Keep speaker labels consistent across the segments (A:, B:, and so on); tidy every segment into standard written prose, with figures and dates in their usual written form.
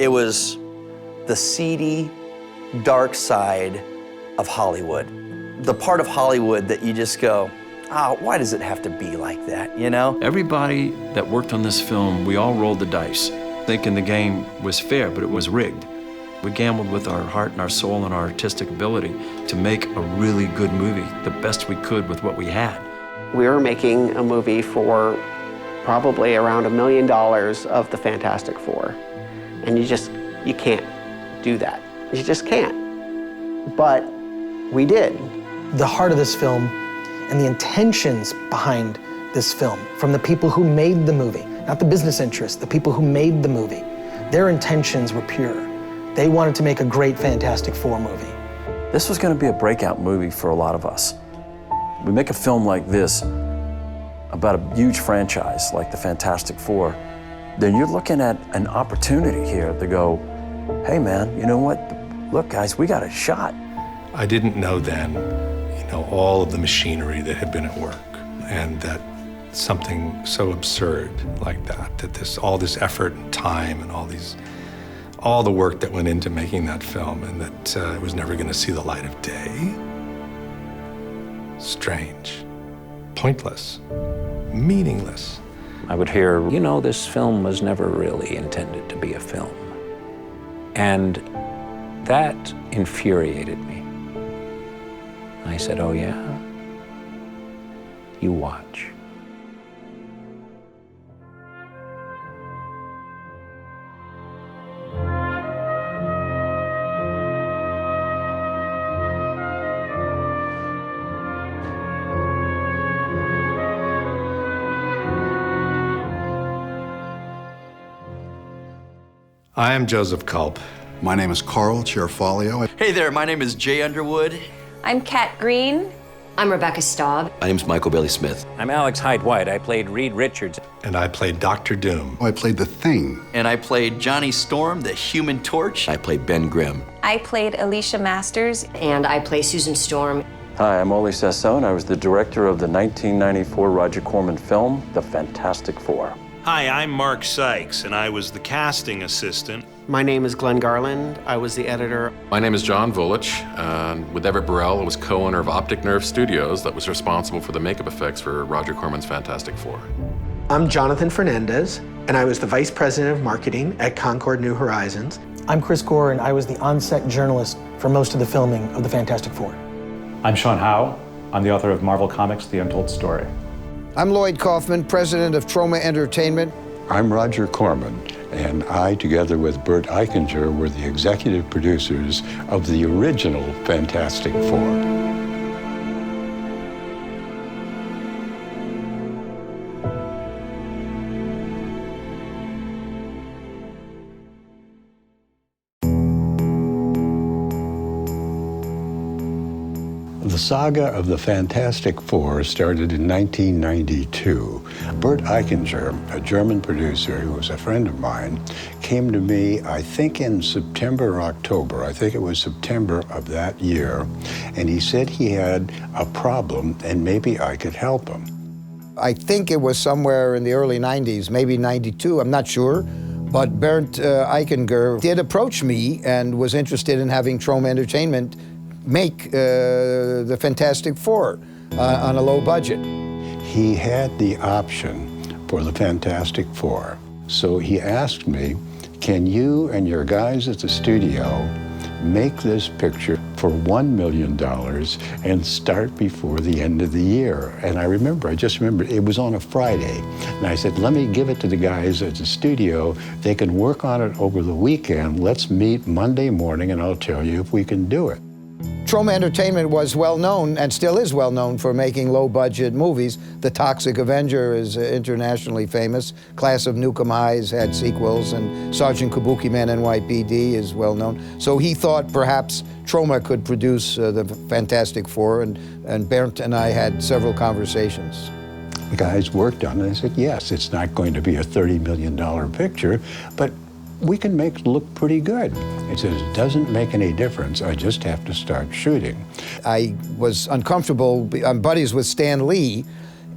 A: It was the seedy, dark side of Hollywood. The part of Hollywood that you just go, oh, why does it have to be like that, you know?
B: Everybody that worked on this film, we all rolled the dice, thinking the game was fair, but it was rigged. We gambled with our heart and our soul and our artistic ability to make a really good movie, the best we could with what we had.
C: We were making a movie for probably around $1 million of the Fantastic Four. And you can't do that. You just can't. But we did.
D: The heart of this film and the intentions behind this film from the people who made the movie, not the business interests, the people who made the movie, their intentions were pure. They wanted to make a great Fantastic Four movie.
B: This was going to be a breakout movie for a lot of us. We make a film like this about a huge franchise like the Fantastic Four, then you're looking at an opportunity here to go, hey man, you know what? Look guys, we got a shot.
E: I didn't know then, all of the machinery that had been at work, and that something so absurd like that all this effort and time and all the work that went into making that film, and that it was never gonna see the light of day. Strange, pointless, meaningless.
F: I would hear, this film was never really intended to be a film. And that infuriated me. I said, oh yeah? You watch.
E: I am Joseph Culp.
G: My name is Carl Ciarfalio.
A: Hey there, my name is Jay Underwood.
H: I'm Kat Green. I'm Rebecca Staub.
I: My name's Michael Bailey Smith.
F: I'm Alex Hyde White. I played Reed Richards.
E: And I played Dr. Doom.
G: I played The Thing.
A: And I played Johnny Storm, the Human Torch.
I: I played Ben Grimm.
H: I played Alicia Masters.
J: And I play Susan Storm.
B: Hi, I'm Ole Sassone. I was the director of the 1994 Roger Corman film, The Fantastic Four.
K: Hi, I'm Mark Sykes, and I was the casting assistant.
C: My name is Glenn Garland. I was the editor.
L: My name is John Volich, and with Everett Burrell, I was co-owner of Optic Nerve Studios that was responsible for the makeup effects for Roger Corman's Fantastic Four.
D: I'm Jonathan Fernandez, and I was the Vice President of Marketing at Concord New Horizons. I'm Chris Gore, and I was the on-set journalist for most of the filming of the Fantastic Four.
M: I'm Sean Howe. I'm the author of Marvel Comics' The Untold Story.
N: I'm Lloyd Kaufman, President of Troma Entertainment.
O: I'm Roger Corman, and I, together with Bert Eichinger, were the executive producers of the original Fantastic Four. The saga of the Fantastic Four started in 1992. Bert Eichinger, a German producer who was a friend of mine, came to me, I think in September or October, I think it was September of that year, and he said he had a problem and maybe I could help him.
N: I think it was somewhere in the early 90s, maybe 92, I'm not sure. But Bernd Eichinger did approach me and was interested in having Troma Entertainment make the Fantastic Four on a low budget.
O: He had the option for the Fantastic Four. So he asked me, can you and your guys at the studio make this picture for $1 million and start before the end of the year? And I just remember, it was on a Friday. And I said, let me give it to the guys at the studio. They can work on it over the weekend. Let's meet Monday morning and I'll tell you if we can do it.
N: Troma Entertainment was well known, and still is well known, for making low-budget movies. The Toxic Avenger is internationally famous. Class of Nukem Highs had sequels, and Sergeant Kabuki Man NYPD is well known. So he thought perhaps Troma could produce the Fantastic Four, and Bernd and I had several conversations.
O: The guys worked on it, and I said, yes, it's not going to be a $30 million picture, but we can make it look pretty good. He says, it doesn't make any difference, I just have to start shooting.
N: I was uncomfortable, I'm buddies with Stan Lee,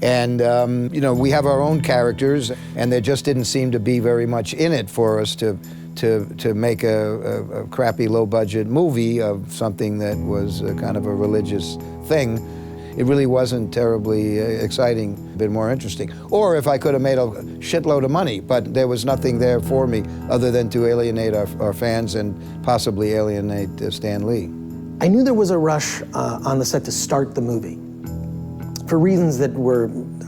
N: and we have our own characters, and there just didn't seem to be very much in it for us to to make a crappy low-budget movie of something that was kind of a religious thing. It really wasn't terribly exciting, a bit more interesting. Or if I could have made a shitload of money, but there was nothing there for me other than to alienate our fans and possibly alienate Stan Lee.
D: I knew there was a rush on the set to start the movie for reasons that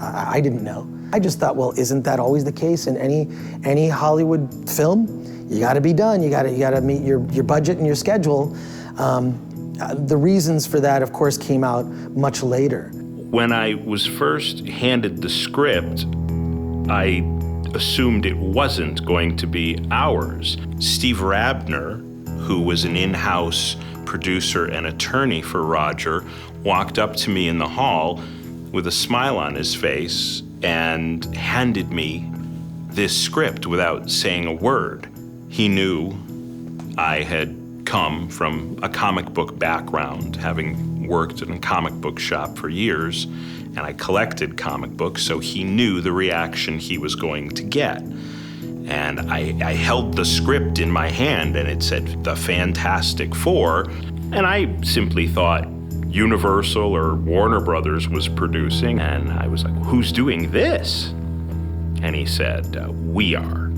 D: I didn't know. I just thought, well, isn't that always the case in any Hollywood film? You got to be done. You got to meet your budget and your schedule. The reasons for that, of course, came out much later.
K: When I was first handed the script, I assumed it wasn't going to be ours. Steve Rabner, who was an in-house producer and attorney for Roger, walked up to me in the hall with a smile on his face and handed me this script without saying a word. He knew I had come from a comic book background, having worked in a comic book shop for years, and I collected comic books, so he knew the reaction he was going to get. And I held the script in my hand, and it said, The Fantastic Four, and I simply thought Universal or Warner Brothers was producing, and I was like, who's doing this? And he said, we are.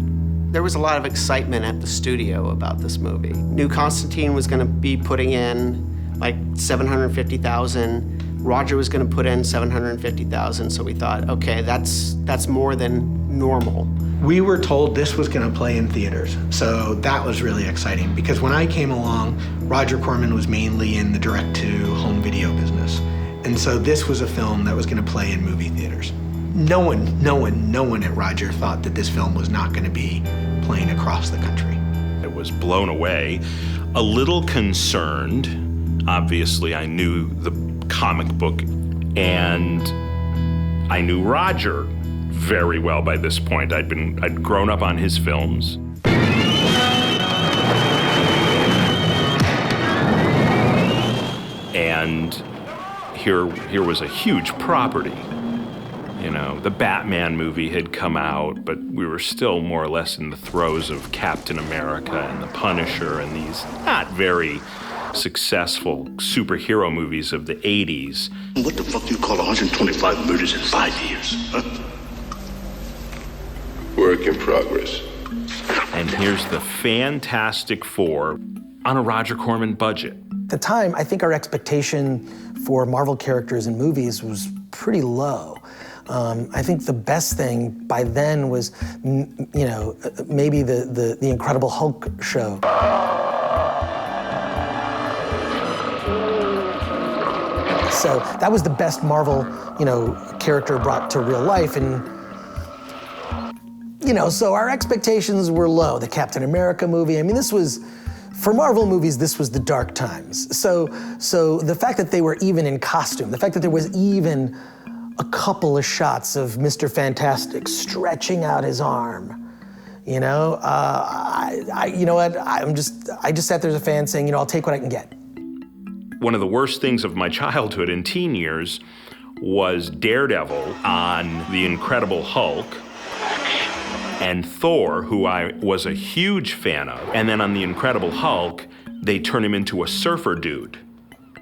C: There was a lot of excitement at the studio about this movie. Knew Constantine was going to be putting in like $750,000. Roger was going to put in $750,000. So we thought, okay, that's more than normal.
P: We were told this was going to play in theaters, so that was really exciting because when I came along, Roger Corman was mainly in the direct-to-home video business, and so this was a film that was going to play in movie theaters. No one at Roger thought that this film was not going to be playing across the country.
K: I was blown away, a little concerned. Obviously, I knew the comic book, and I knew Roger very well by this point. I'd grown up on his films. And here was a huge property. You know, the Batman movie had come out, but we were still more or less in the throes of Captain America and the Punisher and these not very successful superhero movies of the 80s.
Q: What the fuck do you call 125 murders in 5 years, huh? Work in progress.
K: And here's the Fantastic Four on a Roger Corman budget.
D: At the time, I think our expectation for Marvel characters in movies was pretty low. I think the best thing by then was, maybe the Incredible Hulk show. So that was the best Marvel, character brought to real life, and so our expectations were low. The Captain America movie, I mean, this was, for Marvel movies, this was the dark times. So the fact that they were even in costume, the fact that there was even a couple of shots of Mr. Fantastic stretching out his arm, you know what? I just sat there as a fan saying, I'll take what I can get.
K: One of the worst things of my childhood and teen years was Daredevil on The Incredible Hulk and Thor, who I was a huge fan of. And then on The Incredible Hulk, they turn him into a surfer dude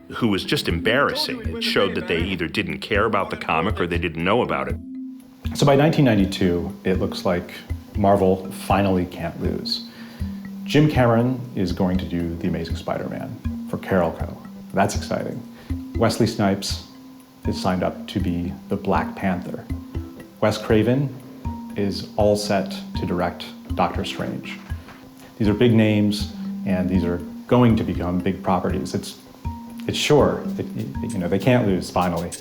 K: who was just embarrassing. It showed that they either didn't care about the comic or they didn't know about it.
M: So by 1992, it looks like Marvel finally can't lose. Jim Cameron is going to do The Amazing Spider-Man for Carol Co. That's exciting. Wesley Snipes is signed up to be the Black Panther. Wes Craven is all set to direct Doctor Strange. These are big names, and these are going to become big properties. It's sure, they can't lose finally.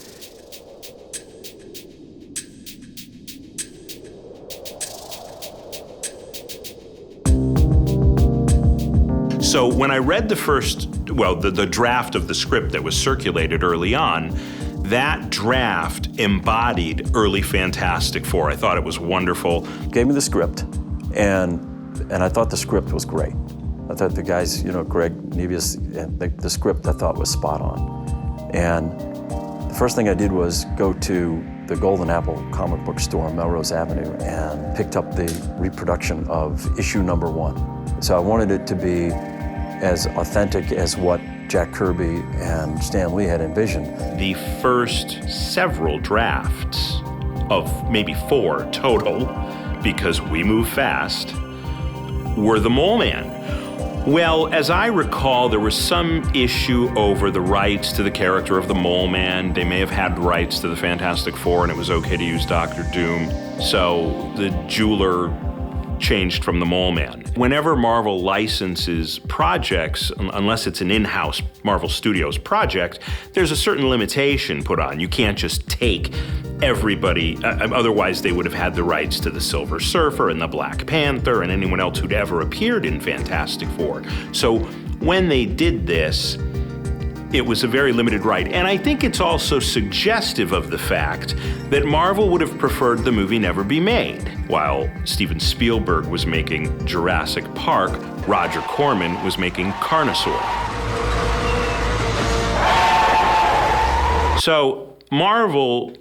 K: So when I read the draft of the script that was circulated early on, that draft embodied early Fantastic Four. I thought it was wonderful.
B: Gave me the script, and I thought the script was great. I thought the guys, Greg Nevius, the script I thought was spot on. And the first thing I did was go to the Golden Apple comic book store on Melrose Avenue and picked up the reproduction of issue number 1. So I wanted it to be as authentic as what Jack Kirby and Stan Lee had envisioned.
K: The first several drafts, of maybe 4 total, because we move fast, were the Mole Man. Well, as I recall, there was some issue over the rights to the character of the Mole Man. They may have had rights to the Fantastic Four, and it was okay to use Dr. Doom. So the jeweler changed from the Mole Man. Whenever Marvel licenses projects, unless it's an in-house Marvel Studios project, there's a certain limitation put on. You can't just take everybody, otherwise they would have had the rights to the Silver Surfer and the Black Panther and anyone else who'd ever appeared in Fantastic Four. So when they did this, it was a very limited right. And I think it's also suggestive of the fact that Marvel would have preferred the movie never be made. While Steven Spielberg was making Jurassic Park, Roger Corman was making Carnosaur. So Marvel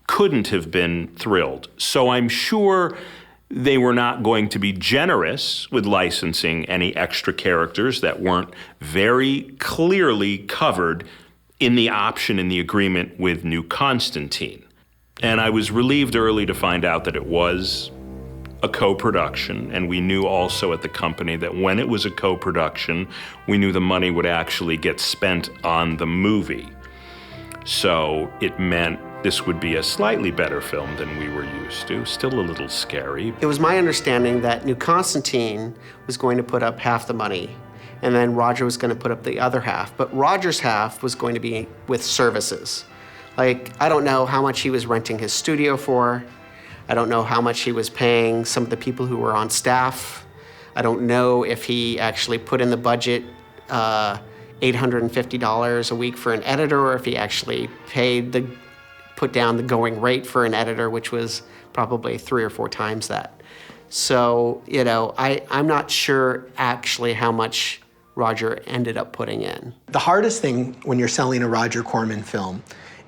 K: couldn't have been thrilled. So I'm sure they were not going to be generous with licensing any extra characters that weren't very clearly covered in the option in the agreement with New Constantine. And I was relieved early to find out that it was a co-production, and we knew also at the company that when it was a co-production, we knew the money would actually get spent on the movie. So it meant this would be a slightly better film than we were used to, still a little scary.
C: It was my understanding that New Constantine was going to put up half the money, and then Roger was going to put up the other half. But Roger's half was going to be with services. Like, I don't know how much he was renting his studio for. I don't know how much he was paying some of the people who were on staff. I don't know if he actually put in the budget $850 a week for an editor, or if he actually put down the going rate for an editor, which was probably 3 or 4 times that. So, you know, I'm not sure actually how much Roger ended up putting in.
P: The hardest thing when you're selling a Roger Corman film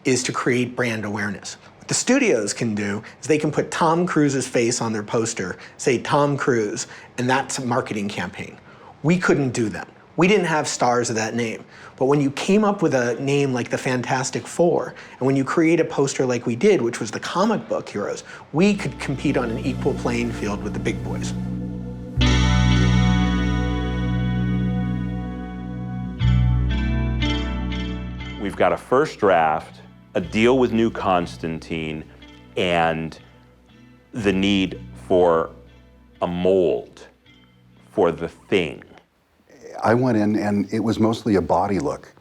P: is to create brand awareness. What the studios can do is they can put Tom Cruise's face on their poster, say Tom Cruise, and that's a marketing campaign. We couldn't do that. We didn't have stars of that name. But when you came up with a name like the Fantastic Four, and when you create a poster like we did, which was the comic book heroes, we could compete on an equal playing field with the big boys.
K: We've got a first draft, a deal with New Constantine, and the need for a mold for the Thing.
G: I went in and it was mostly a body look.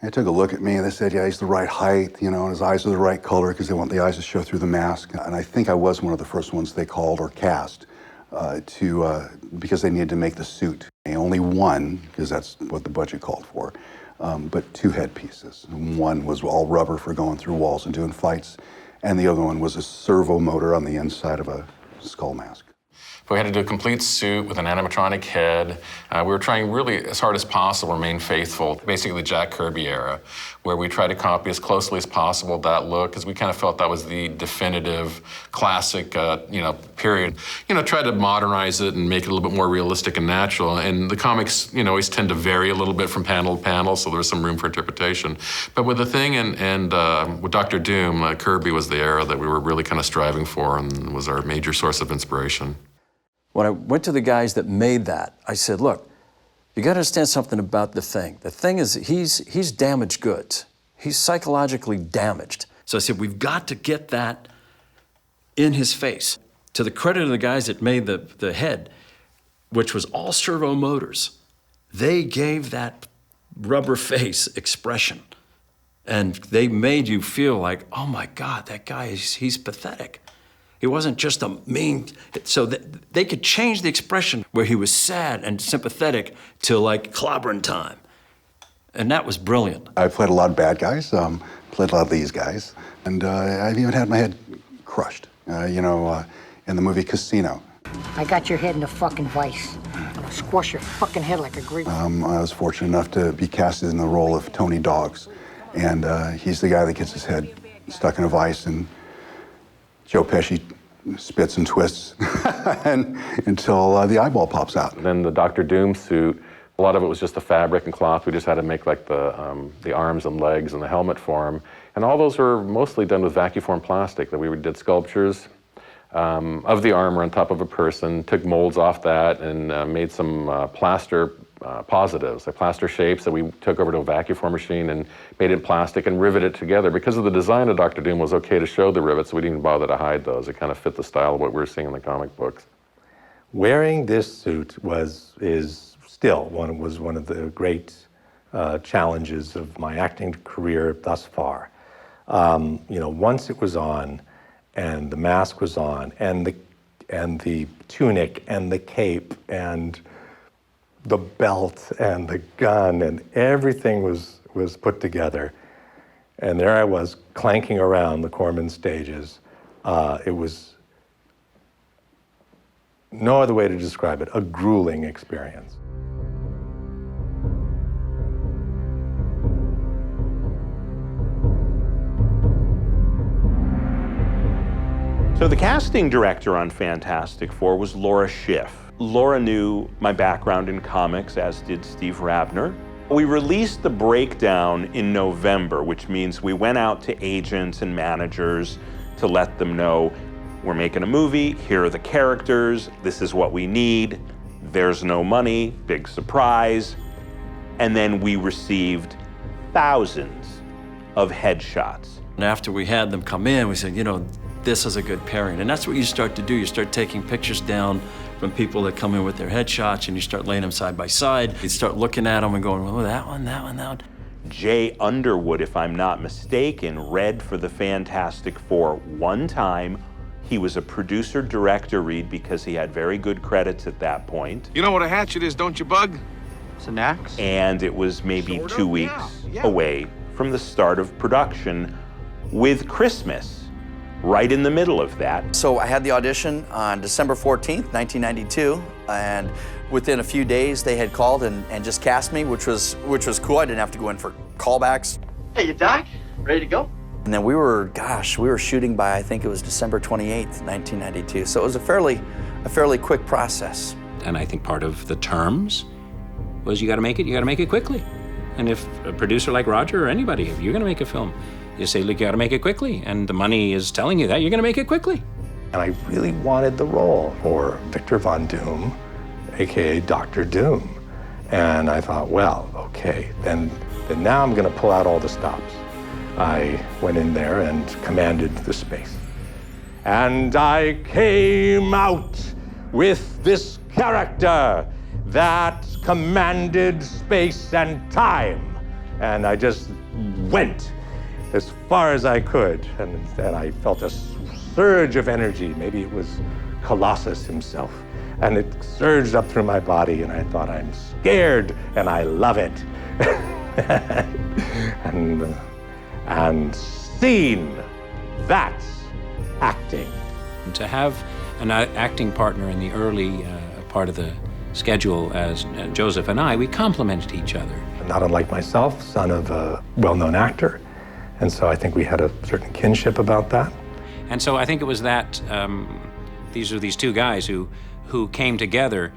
G: They took a look at me and they said, yeah, he's the right height, you know, and his eyes are the right color because they want the eyes to show through the mask. And I think I was one of the first ones they called or cast because they needed to make the suit. Only one, because that's what the budget called for, but 2 headpieces. One was all rubber for going through walls and doing fights, and the other one was a servo motor on the inside of a skull mask.
L: We had to do a complete suit with an animatronic head. We were trying really as hard as possible to remain faithful, basically the Jack Kirby era, where we tried to copy as closely as possible that look, because we kind of felt that was the definitive, classic, period. Tried to modernize it and make it a little bit more realistic and natural. And the comics, always tend to vary a little bit from panel to panel, so there was some room for interpretation. But with the Thing and with Dr. Doom, Kirby was the era that we were really kind of striving for and was our major source of inspiration.
B: When I went to the guys that made that, I said, look, you gotta understand something about the Thing. The Thing is, he's damaged goods. He's psychologically damaged.
R: So I said, we've got to get that in his face. To the credit of the guys that made the head, which was all servo motors, they gave that rubber face expression. And they made you feel like, oh my God, that guy, he's pathetic. He wasn't just a mean, so they could change the expression where he was sad and sympathetic to like clobbering time. And that was brilliant.
G: I played a lot of bad guys, played a lot of these guys, and I've even had my head crushed, in the movie Casino.
S: I got your head in a fucking vice. I'm gonna squash your fucking head like a grape.
G: I was fortunate enough to be casted in the role of Tony Dogs, and he's the guy that gets his head stuck in a vice, and Joe Pesci spits and twists and, until the eyeball pops out.
L: Then the Dr. Doom suit, a lot of it was just the fabric and cloth. We just had to make like the arms and legs and the helmet for him. And all those were mostly done with vacuum formed plastic. That we did sculptures of the armor on top of a person, took molds off that, and made some plaster positives, like plaster shapes that we took over to a vacuum form machine and made it in plastic and riveted it together. Because of the design of Dr. Doom, it was okay to show the rivets, so we didn't even bother to hide those. It kind of fit the style of what we were seeing in the comic books.
E: Wearing this suit is still one of the great challenges of my acting career thus far. Once it was on, and the mask was on, and the tunic and the cape and the belt and the gun and everything was put together, and there I was clanking around the Corman stages. It was no other way to describe it, a grueling experience.
K: So the casting director on Fantastic Four was Laura Schiff. Laura knew my background in comics, as did Steve Rabner. We released the breakdown in November, which means we went out to agents and managers to let them know, we're making a movie, here are the characters, this is what we need, there's no money, big surprise. And then we received thousands of headshots.
R: And after we had them come in, we said, this is a good pairing. And that's what you start to do. You start taking pictures down from people that come in with their headshots, and you start laying them side by side. You start looking at them and going, oh, that one, that one, that one.
K: Jay Underwood, if I'm not mistaken, read for the Fantastic Four one time. He was a producer-director read because he had very good credits at that point.
T: You know what a hatchet is, don't you, Bug?
C: It's an axe.
K: And it was maybe 2 weeks away from the start of production, with Christmas right in the middle of that.
A: So I had the audition on December 14th, 1992, and within a few days they had called and just cast me, which was cool. I didn't have to go in for callbacks.
U: Hey, you Doc? Ready to go?
A: And then we were shooting by, I think it was December 28th, 1992. So it was a fairly quick process.
F: And I think part of the terms was you gotta make it quickly. And if a producer like Roger or anybody, if you're gonna make a film, you say, look, you gotta make it quickly, and the money is telling you that, you're gonna make it quickly.
E: And I really wanted the role for Victor Von Doom, AKA Dr. Doom. And I thought, well, okay, then now I'm gonna pull out all the stops. I went in there and commanded the space. And I came out with this character that commanded space and time. And I just went as far as I could, and I felt a surge of energy. Maybe it was Colossus himself. And it surged up through my body, and I thought, I'm scared, and I love it. and scene, that's acting.
F: And to have an acting partner in the early part of the schedule as Joseph and I, we complemented each other.
E: Not unlike myself, son of a well-known actor. And so I think we had a certain kinship about that.
F: And so I think it was that, these are these two guys who came together,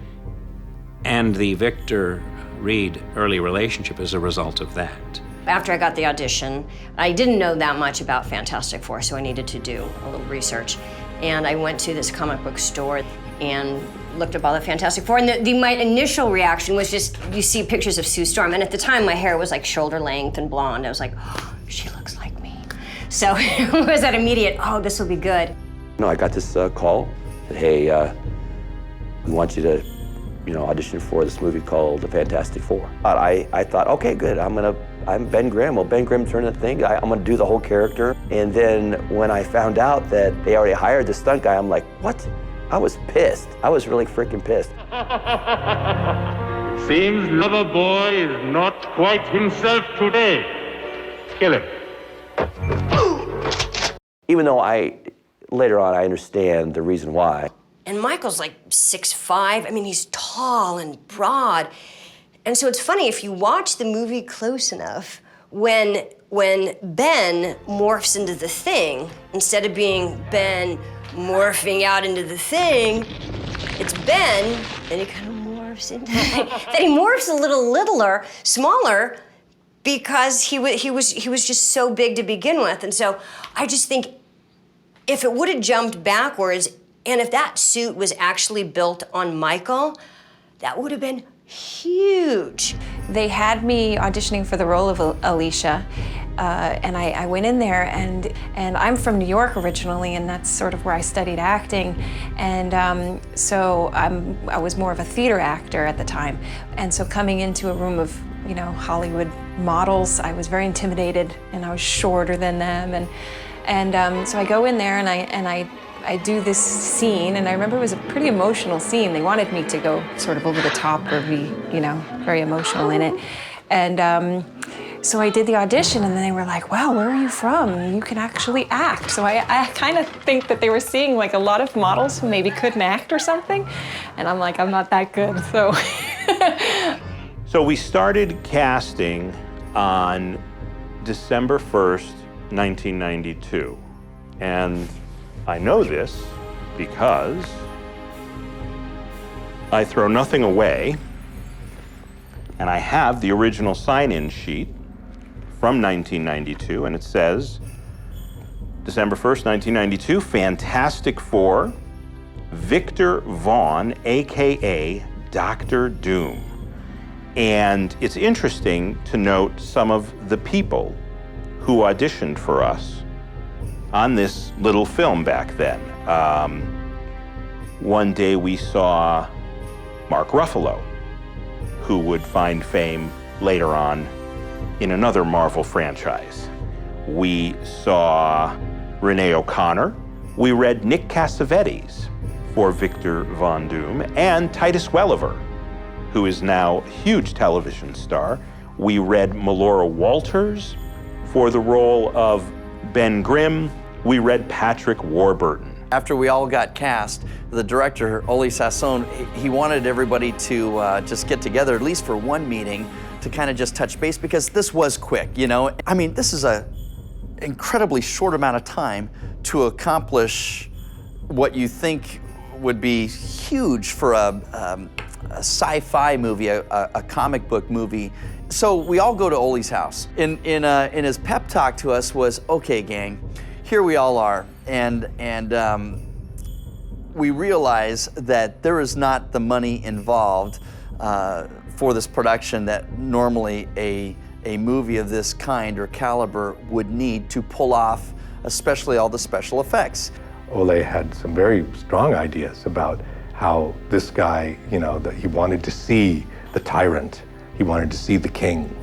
F: and the Victor Reed early relationship is a result of that.
H: After I got the audition, I didn't know that much about Fantastic Four, so I needed to do a little research. And I went to this comic book store and looked up all the Fantastic Four, and my initial reaction was just, you see pictures of Sue Storm, and at the time my hair was like shoulder length and blonde. I was like, oh, she looks like me. So it was that immediate, oh, this will be good.
I: I got this call, said, hey, we want you to, audition for this movie called The Fantastic Four. I thought, okay, good, I'm Ben Grimm. Well, Ben Grimm turned the thing. I'm gonna do the whole character. And then when I found out that they already hired the stunt guy, I'm like, what? I was pissed. I was really freaking pissed.
V: Seems Loverboy is not quite himself today. Kill him.
I: Even though later on I understand the reason why.
H: And Michael's like 6'5". I mean, he's tall and broad. And so it's funny, if you watch the movie close enough, when Ben morphs into the Thing, instead of being Ben morphing out into the thing, it's Ben, and he kind of morphs into then he morphs a little littler, smaller, because he was just so big to begin with. And so I just think if it would have jumped backwards, and if that suit was actually built on Michael, that would have been huge.
J: They had me auditioning for the role of Alicia, and I went in there, and I'm from New York originally, and that's sort of where I studied acting, and so I was more of a theater actor at the time, and so coming into a room of Hollywood models, I was very intimidated, and I was shorter than them, and so I go in there and I do this scene, and I remember it was a pretty emotional scene. They wanted me to go sort of over the top or be, very emotional in it. And so I did the audition, and then they were like, wow, where are you from? You can actually act. So I kind of think that they were seeing like a lot of models who maybe couldn't act or something. And I'm like, I'm not that good, so.
K: So we started casting on December 1st, 1992. And I know this because I throw nothing away, and I have the original sign-in sheet from 1992, and it says, December 1st, 1992, Fantastic Four, Victor Vaughn, AKA Dr. Doom. And it's interesting to note some of the people who auditioned for us on this little film back then. One day we saw Mark Ruffalo, who would find fame later on in another Marvel franchise. We saw Renee O'Connor. We read Nick Cassavetes for Victor Von Doom, and Titus Welliver, who is now a huge television star. We read Melora Walters for the role of Ben Grimm. We read Patrick Warburton.
A: After we all got cast, the director, Oli Sasson, he wanted everybody to just get together, at least for one meeting, to kind of just touch base, because this was quick, I mean, this is an incredibly short amount of time to accomplish what you think would be huge for a sci-fi movie, a comic book movie. So we all go to Oli's house. In his pep talk to us was, okay, gang, here we all are, and we realize that there is not the money involved for this production that normally a movie of this kind or caliber would need to pull off, especially all the special effects.
E: Ole had some very strong ideas about how this guy, that he wanted to see the tyrant, he wanted to see the king.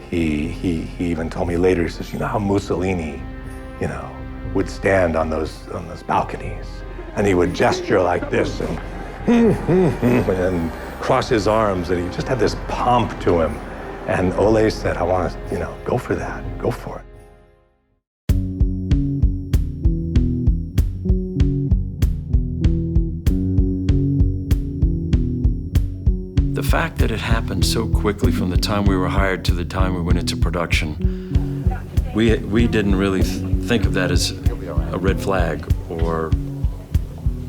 E: He even told me later, he says, how Mussolini, would stand on those balconies, and he would gesture like this and cross his arms, and he just had this pomp to him. And Ole said, I want to, go for that, go for it.
R: The fact that it happened so quickly from the time we were hired to the time we went into production, we didn't really think of that as a red flag, or,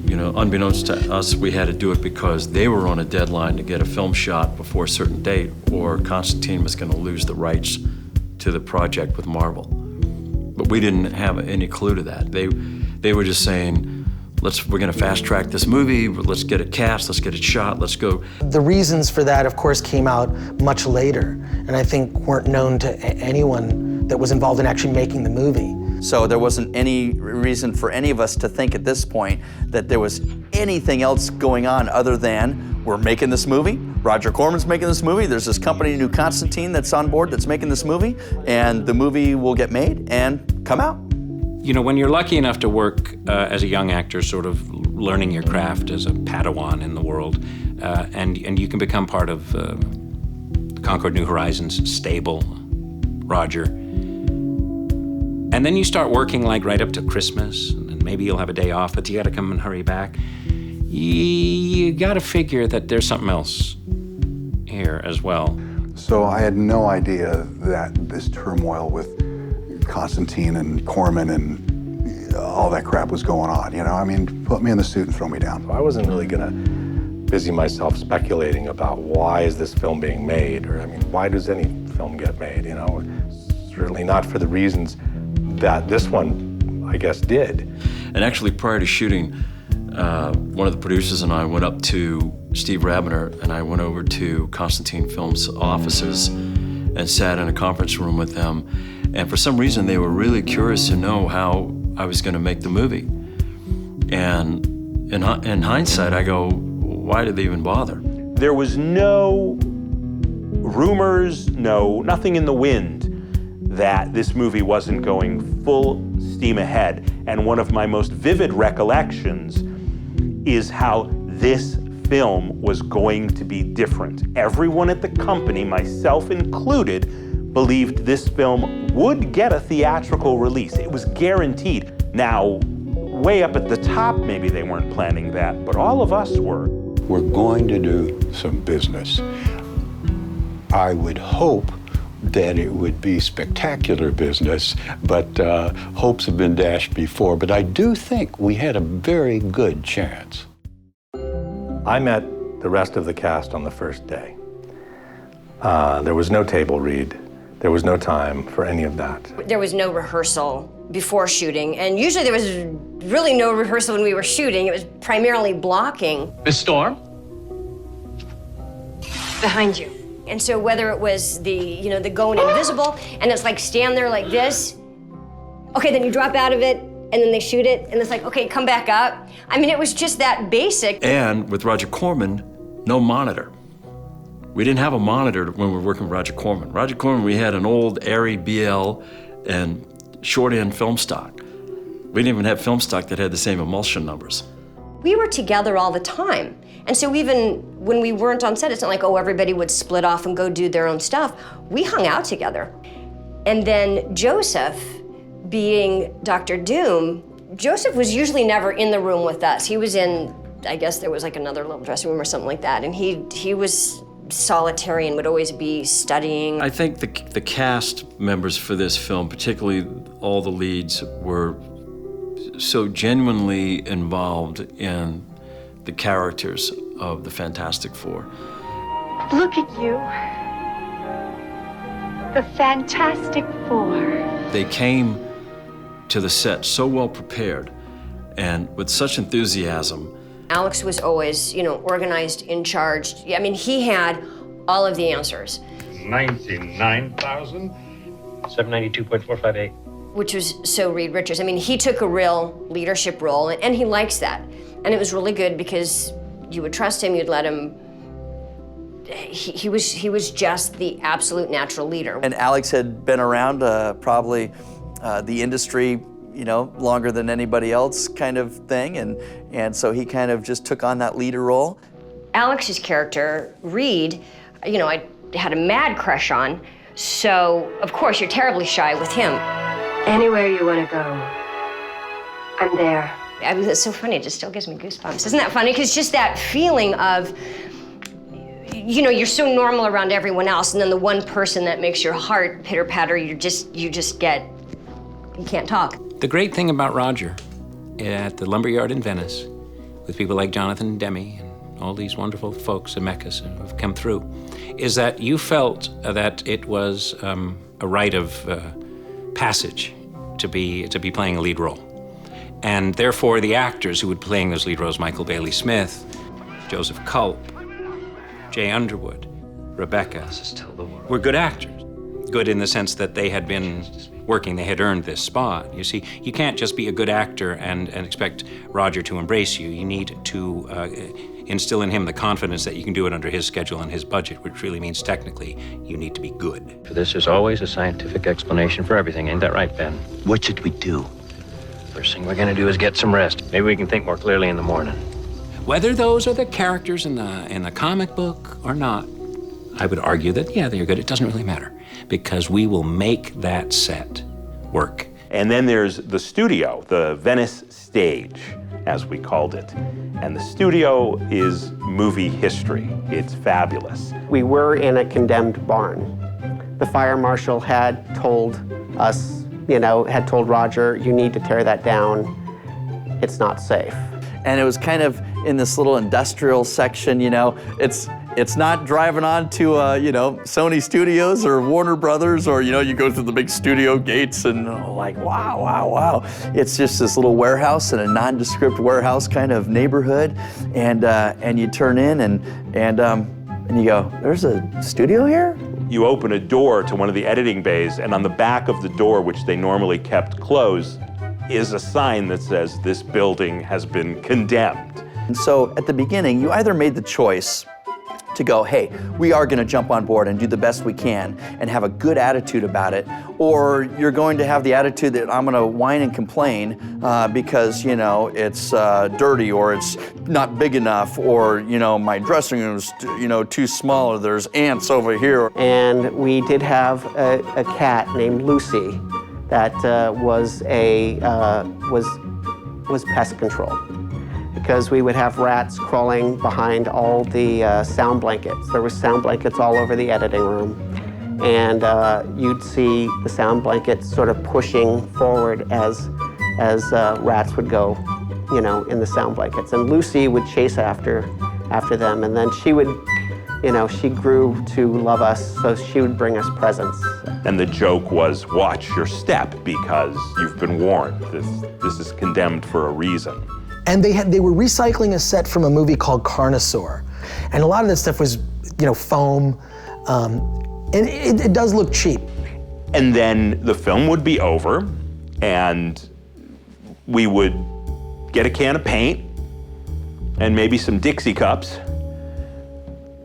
R: unbeknownst to us, we had to do it because they were on a deadline to get a film shot before a certain date, or Constantine was going to lose the rights to the project with Marvel. But we didn't have any clue to that. They were just saying, we're going to fast track this movie, let's get it cast, let's get it shot, let's go.
D: The reasons for that, of course, came out much later, and I think weren't known to anyone that was involved in actually making the movie.
A: So there wasn't any reason for any of us to think at this point that there was anything else going on other than we're making this movie, Roger Corman's making this movie, there's this company, New Constantine, that's on board that's making this movie, and the movie will get made and come out.
F: When you're lucky enough to work as a young actor, sort of learning your craft as a Padawan in the world, and you can become part of the Concord New Horizons stable, Roger. And then you start working like right up to Christmas, and then maybe you'll have a day off, but you gotta come and hurry back. You gotta figure that there's something else here as well.
G: So I had no idea that this turmoil with Constantine and Corman, and all that crap was going on, you know? I mean, put me in the suit and throw me down.
E: I wasn't really gonna busy myself speculating about why is this film being made, or I mean, why does any film get made, you know? Certainly not for the reasons that this one, I guess, did.
B: And actually, prior to shooting, one of the producers and I went up to Steve Rabiner, and I went over to Clandestine Films' offices and sat in a conference room with them. And for some reason, they were really curious to know how I was going to make the movie. And in hindsight, I go, why did they even bother?
K: There was no rumors, nothing in the wind that this movie wasn't going full steam ahead. And one of my most vivid recollections is how this film was going to be different. Everyone at the company, myself included, believed this film would get a theatrical release. It was guaranteed. Now, way up at the top, maybe they weren't planning that, but all of us were.
N: We're going to do some business. I would hope that it would be spectacular business, but hopes have been dashed before. But I do think we had a very good chance.
E: I met the rest of the cast on the first day. There was no table read. There was no time for any of that.
H: There was no rehearsal before shooting, and usually there was really no rehearsal when we were shooting. It was primarily blocking.
O: Miss Storm?
H: Behind you. And so whether it was the going invisible, and it's like stand there like this, okay, then you drop out of it, and then they shoot it, and it's like, okay, come back up. I mean, it was just that basic.
B: And with Roger Corman, no monitor. We didn't have a monitor when we were working with Roger Corman. Roger Corman, we had an old Arri BL and short-end film stock. We didn't even have film stock that had the same emulsion numbers.
H: We were together all the time. And so even when we weren't on set, it's not like, oh, everybody would split off and go do their own stuff. We hung out together. And then Joseph, being Dr. Doom, Joseph was usually never in the room with us. He was in, I guess there was like another little dressing room or something like that. And he was solitary and would always be studying.
B: I think the cast members for this film, particularly all the leads, were so genuinely involved in the characters of the Fantastic Four.
W: Look at you. The Fantastic Four.
B: They came to the set so well prepared and with such enthusiasm.
H: Alex was always, organized, in charge. I mean, he had all of the answers.
O: 99,792.458.
H: Which was so Reed Richards. I mean, he took a real leadership role, and he likes that. And it was really good because you would trust him, you'd let him. He was just the absolute natural leader.
A: And Alex had been around probably the industry, longer than anybody else kind of thing. And so he kind of just took on that leader role.
H: Alex's character, Reed, I had a mad crush on. So, of course, you're terribly shy with him.
W: Anywhere you want to go, I'm there.
H: I mean, it's so funny, it just still gives me goosebumps. Isn't that funny? Because just that feeling of, you're so normal around everyone else, and then the one person that makes your heart pitter-patter, you can't talk.
F: The great thing about Roger at the lumberyard in Venice, with people like Jonathan and Demi and all these wonderful folks, Zemeckis, who have come through, is that you felt that it was a rite of passage to be playing a lead role. And therefore, the actors who were playing those lead roles, Michael Bailey Smith, Joseph Culp, Jay Underwood, Rebecca, were good actors. Good in the sense that they had been working, they had earned this spot. You see, you can't just be a good actor and expect Roger to embrace you. You need to instill in him the confidence that you can do it under his schedule and his budget, which really means technically you need to be good.
O: For this, there's always a scientific explanation for everything. Ain't that right, Ben?
Q: What should we do?
O: First thing we're gonna do is get some rest. Maybe we can think more clearly in the morning.
F: Whether those are the characters in the comic book or not, I would argue that, yeah, they're good. It doesn't really matter because we will make that set work.
K: And then there's the studio, the Venice stage, as we called it. And the studio is movie history. It's fabulous.
C: We were in a condemned barn. The fire marshal had told us had told Roger, you need to tear that down. It's not safe.
A: And it was kind of in this little industrial section, it's not driving on to, Sony Studios or Warner Brothers, or, you go through the big studio gates and like, wow, wow, wow. It's just this little warehouse in a nondescript warehouse kind of neighborhood. And you turn in and you go, there's a studio here?
K: You open a door to one of the editing bays, and on the back of the door, which they normally kept closed, is a sign that says this building has been condemned.
A: And so at the beginning, you either made the choice to go, hey, we are gonna jump on board and do the best we can and have a good attitude about it, or you're going to have the attitude that I'm gonna whine and complain because, it's dirty, or it's not big enough, or, my dressing room's, too small, or there's ants over here.
C: And we did have a cat named Lucy that was pest control, because we would have rats crawling behind all the sound blankets. There were sound blankets all over the editing room, and you'd see the sound blankets sort of pushing forward as rats would go, in the sound blankets. And Lucy would chase after them, and then she would, she grew to love us, so she would bring us presents.
K: And the joke was, watch your step, because you've been warned. This is condemned for a reason.
D: And they were recycling a set from a movie called Carnosaur. And a lot of this stuff was, foam. And it does look cheap.
K: And then the film would be over, and we would get a can of paint and maybe some Dixie cups,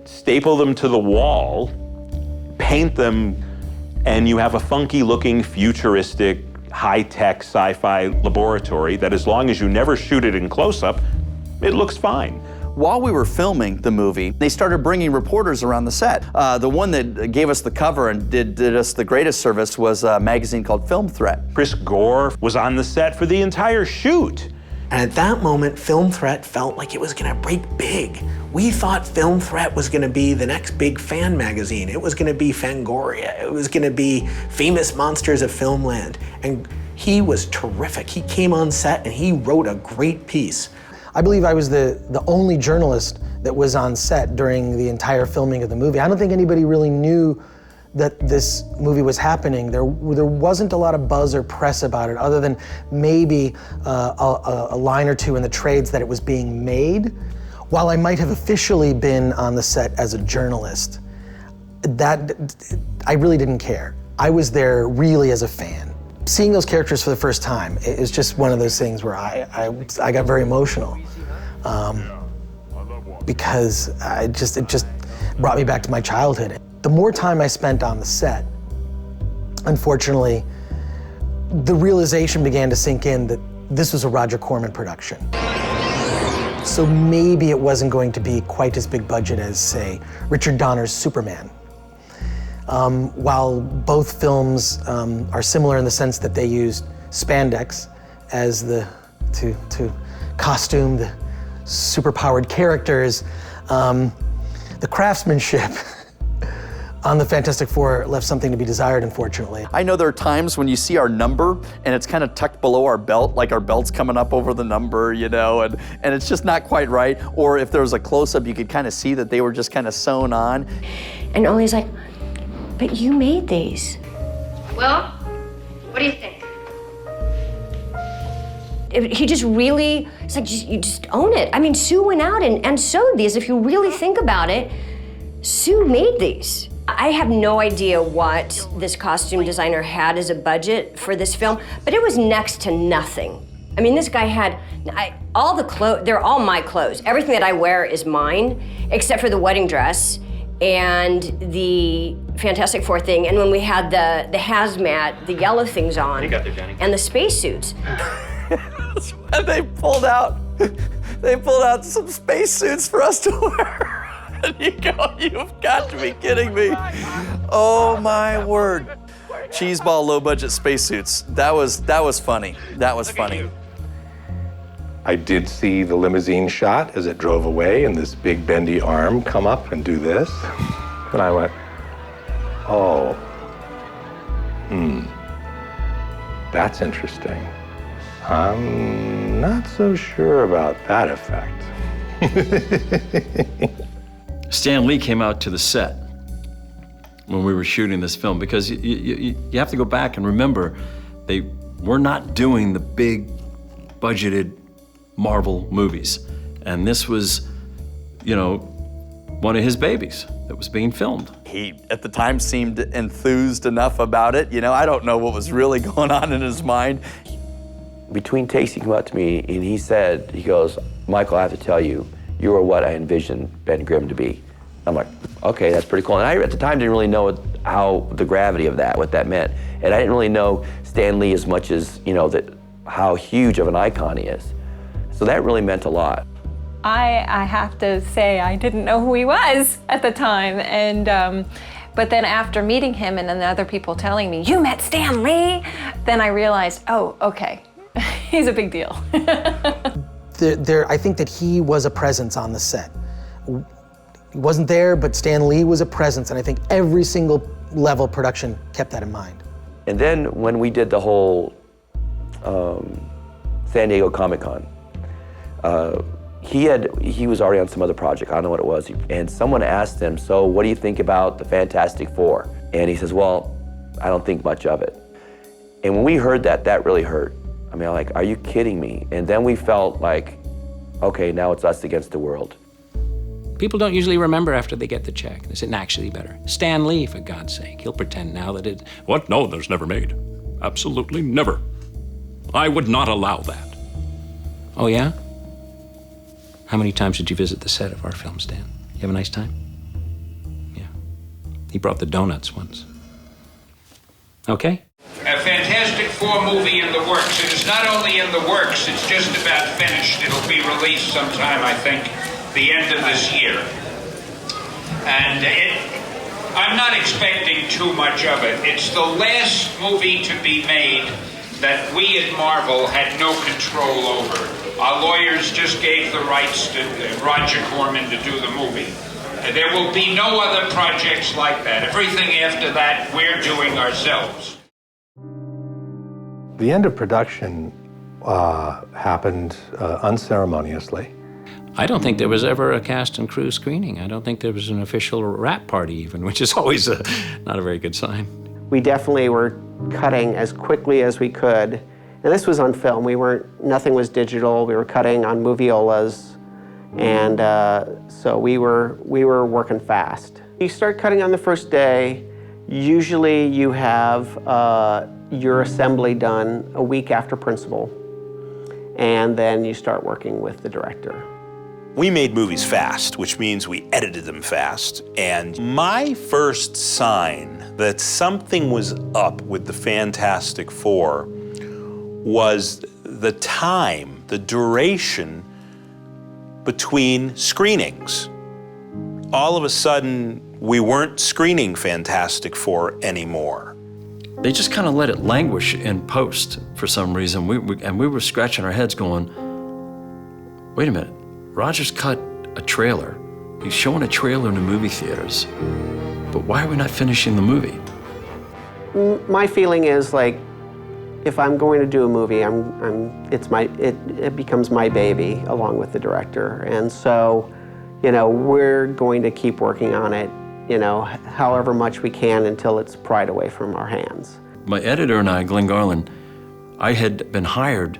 K: staple them to the wall, paint them, and you have a funky looking, futuristic, high-tech sci-fi laboratory that, as long as you never shoot it in close-up, it looks fine.
A: While we were filming the movie, they started bringing reporters around the set. The one that gave us the cover and did us the greatest service was a magazine called Film Threat.
K: Chris Gore was on the set for the entire shoot.
M: And at that moment, Film Threat felt like it was gonna break big. We thought Film Threat was gonna be the next big fan magazine. It was gonna be Fangoria. It was gonna be Famous Monsters of Filmland. And he was terrific. He came on set and he wrote a great piece.
D: I believe I was the only journalist that was on set during the entire filming of the movie. I don't think anybody really knew that this movie was happening. There wasn't a lot of buzz or press about it, other than maybe a line or two in the trades that it was being made. While I might have officially been on the set as a journalist, I really didn't care. I was there really as a fan. Seeing those characters for the first time, it was just one of those things where I got very emotional, because it just brought me back to my childhood. The more time I spent on the set, unfortunately, the realization began to sink in that this was a Roger Corman production. So maybe it wasn't going to be quite as big budget as, say, Richard Donner's Superman. While both films are similar in the sense that they used spandex as to costume the superpowered characters, the craftsmanship on the Fantastic Four left something to be desired, unfortunately.
A: I know there are times when you see our number and it's kind of tucked below our belt, like our belt's coming up over the number, and it's just not quite right. Or if there was a close-up, you could kind of see that they were just kind of sewn on.
H: And Ollie's like, but you made these.
W: Well, what do you think?
H: He just really, it's like, you just own it. I mean, Sue went out and sewed these. If you really think about it, Sue made these. I have no idea what this costume designer had as a budget for this film, but it was next to nothing. I mean, this guy had all the clothes, they're all my clothes. Everything that I wear is mine, except for the wedding dress and the Fantastic Four thing, and when we had the hazmat, the yellow things on,
O: You got there, Johnny.
H: and the spacesuits.
A: And they pulled out some spacesuits for us to wear. And you go, you've got to be kidding me. Oh my word. Cheeseball low budget spacesuits. That was funny. That was funny.
E: I did see the limousine shot as it drove away and this big bendy arm come up and do this. And I went, oh, That's interesting. I'm not so sure about that effect.
R: Stan Lee came out to the set when we were shooting this film, because you have to go back and remember, they were not doing the big budgeted Marvel movies. And this was, you know, one of his babies that was being filmed.
A: He, at the time, seemed enthused enough about it. You know, I don't know what was really going on in his mind.
I: Between takes, he came up to me and he said, he goes, Michael, I have to tell you, you are what I envisioned Ben Grimm to be. I'm like, okay, that's pretty cool. And I, at the time, didn't really know how the gravity of that, what that meant. And I didn't really know Stan Lee as much as, you know, how huge of an icon he is. So that really meant a lot.
J: I have to say I didn't know who he was at the time, and but then after meeting him and then other people telling me, you met Stan Lee, then I realized, oh, okay, he's a big deal.
D: I think that he was a presence on the set. He wasn't there, but Stan Lee was a presence, and I think every single level production kept that in mind.
I: And then when we did the whole San Diego Comic-Con, he was already on some other project, I don't know what it was, and someone asked him, so what do you think about the Fantastic Four? And he says, well, I don't think much of it. And when we heard that, that really hurt. I mean, like, are you kidding me? And then we felt like, okay, now it's us against the world.
F: People don't usually remember after they get the check. They say, actually better. Stan Lee, for God's sake. He'll pretend now that it...
L: What? No, there's never made. Absolutely never. I would not allow that.
F: Oh, yeah? How many times did you visit the set of our film, Stan? You have a nice time? Yeah. He brought the donuts once. Okay?
P: A Fantastic Four movie in the works. It is not only in the works, it's just about finished. It'll be released sometime, I think, the end of this year. And I'm not expecting too much of it. It's the last movie to be made that we at Marvel had no control over. Our lawyers just gave the rights to Roger Corman to do the movie. There will be no other projects like that. Everything after that, we're doing ourselves.
E: The end of production happened unceremoniously.
F: I don't think there was ever a cast and crew screening. I don't think there was an official wrap party even, which is always not a very good sign.
C: We definitely were cutting as quickly as we could. And this was on film. Nothing was digital. We were cutting on moviolas. And so we were working fast. You start cutting on the first day. Usually you have your assembly done a week after principal. And then you start working with the director.
K: We made movies fast, which means we edited them fast. And my first sign that something was up with the Fantastic Four was the time, the duration between screenings. All of a sudden, we weren't screening Fantastic Four anymore.
R: They just kind of let it languish in post for some reason. We were scratching our heads going, wait a minute, Roger's cut a trailer. He's showing a trailer in the movie theaters, but why are we not finishing the movie?
C: My feeling is like, if I'm going to do a movie, it becomes my baby along with the director. And so, you know, we're going to keep working on it, you know, however much we can until it's pried away from our hands.
R: My editor and I, Glenn Garland, I had been hired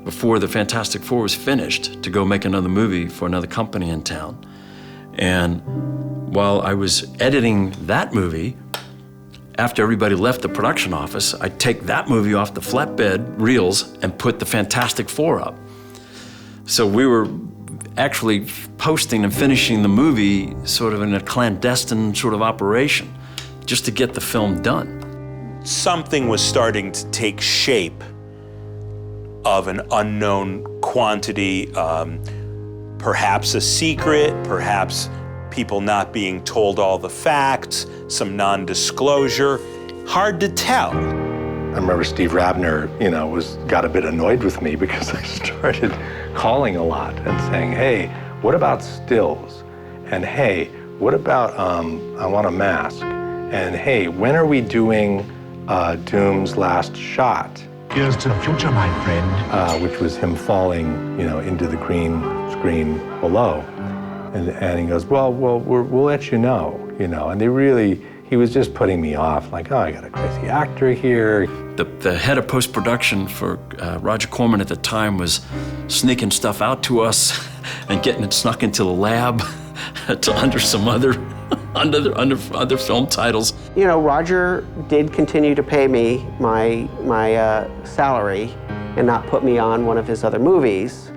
R: before the Fantastic Four was finished to go make another movie for another company in town. And while I was editing that movie, after everybody left the production office, I'd take that movie off the flatbed reels and put the Fantastic Four up. So we were actually posting and finishing the movie sort of in a clandestine sort of operation, just to get the film done.
K: Something was starting to take shape of an unknown quantity, perhaps a secret, perhaps people not being told all the facts, some non-disclosure. Hard to tell.
E: I remember Steve Rabner, you know, got a bit annoyed with me because I started calling a lot and saying, hey, what about stills? And hey, what about I Want a Mask? And hey, when are we doing Doom's last shot?
S: Here's to the future, my friend.
E: Which was him falling, into the green screen below. And he goes, well, we'll let you know, And he was just putting me off, like, oh, I got a crazy actor here.
B: The head of post-production for Roger Corman at the time was sneaking stuff out to us and getting it snuck into the lab under some other film titles.
C: Roger did continue to pay me my salary and not put me on one of his other movies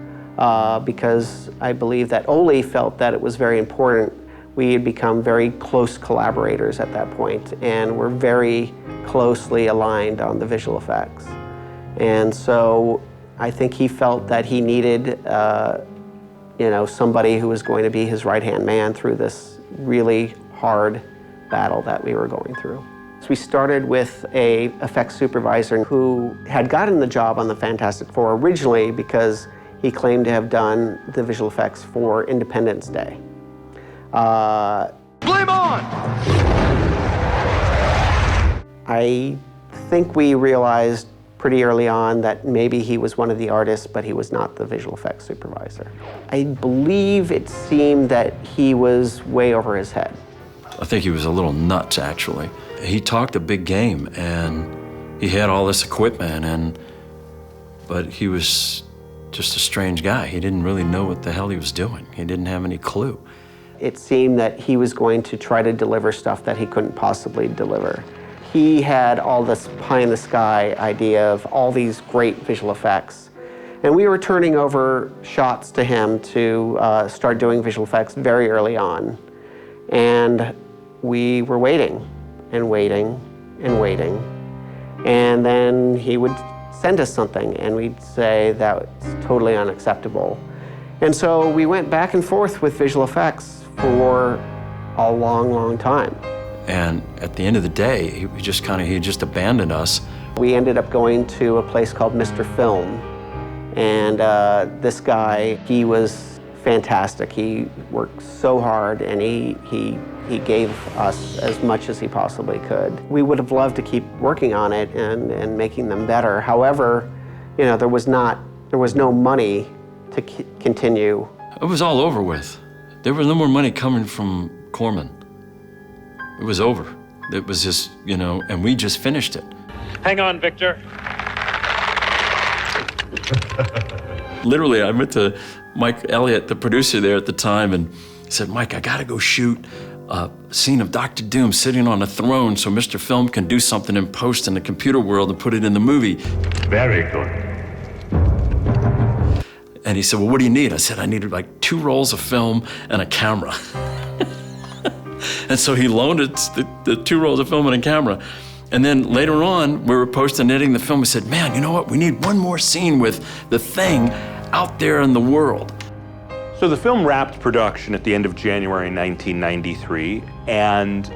C: because I believe that Ole felt that it was very important. We had become very close collaborators at that point, and we're very closely aligned on the visual effects. And so I think he felt that he needed somebody who was going to be his right-hand man through this really hard battle that we were going through. So we started with a effects supervisor who had gotten the job on the Fantastic Four originally because he claimed to have done the visual effects for Independence Day.
S: Blame on!
C: I think we realized pretty early on that maybe he was one of the artists, but he was not the visual effects supervisor. I believe it seemed that he was way over his head.
B: I think he was a little nuts, actually. He talked a big game, and he had all this equipment, but he was just a strange guy. He didn't really know what the hell he was doing. He didn't have any clue.
C: It seemed that he was going to try to deliver stuff that he couldn't possibly deliver. He had all this pie-in-the-sky idea of all these great visual effects. And we were turning over shots to him to start doing visual effects very early on. And we were waiting and waiting and waiting. And then he would send us something, and we'd say that's totally unacceptable. And so we went back and forth with visual effects for a long, long time.
B: And at the end of the day, he just abandoned us.
C: We ended up going to a place called Mr. Film. And this guy, he was fantastic. He worked so hard, and he gave us as much as he possibly could. We would have loved to keep working on it and making them better. However, there was no money to continue.
B: It was all over with. There was no more money coming from Corman. It was over. It was just, and we just finished it.
V: Hang on, Victor.
B: Literally, I went to Mike Elliott, the producer there at the time, and said, Mike, I gotta go shoot a scene of Dr. Doom sitting on a throne so Mr. Film can do something in post in the computer world and put it in the movie.
V: Very good.
B: And he said, well, what do you need? I said, I needed like 2 rolls of film and a camera. And so he loaned us the 2 rolls of film and a camera. And then later on, we were post and editing the film. We said, man, you know what? We need one more scene with the Thing out there in the world.
K: So the film wrapped production at the end of January 1993, and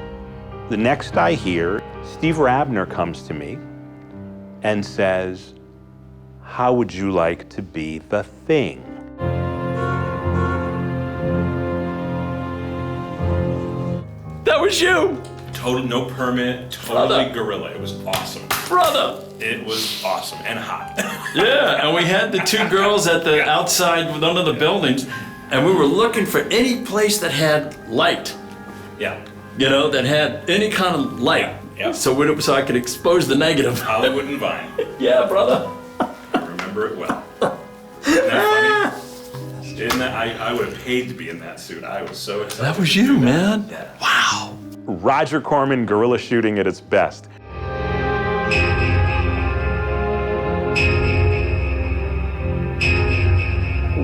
K: the next I hear, Steve Rabner comes to me and says, how would you like to be the Thing?
B: That was you!
K: Total, no permit, totally guerrilla. It was awesome.
B: Brother!
K: It was awesome and hot.
B: Yeah, and we had the 2 girls at the outside with under the buildings, and we were looking for any place that had light.
K: Yeah.
B: That had any kind of light.
K: Yeah.
B: So I could expose the negative.
K: Hollywood and Vine.
B: Yeah, brother.
K: I remember it well. Isn't that funny? Isn't that, I would have paid to be in that suit. I was so excited.
B: That was you, man.
K: Yeah.
B: Wow.
K: Roger Corman guerrilla shooting at its best.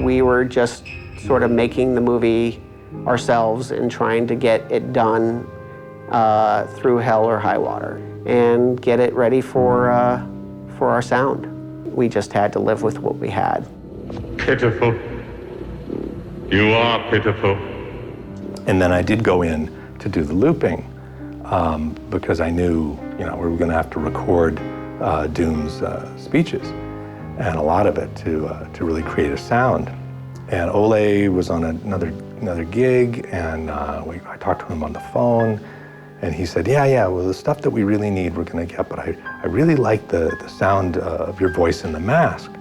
C: We were just sort of making the movie ourselves and trying to get it done through hell or high water and get it ready for our sound. We just had to live with what we had.
V: Pitiful. You are pitiful.
E: And then I did go in to do the looping because I knew, we were going to have to record Doom's speeches and a lot of it to really create a sound. And Ole was on another gig, and I talked to him on the phone, And he said, yeah, well, the stuff that we really need, we're gonna get, but I really like the sound of your voice in the mask.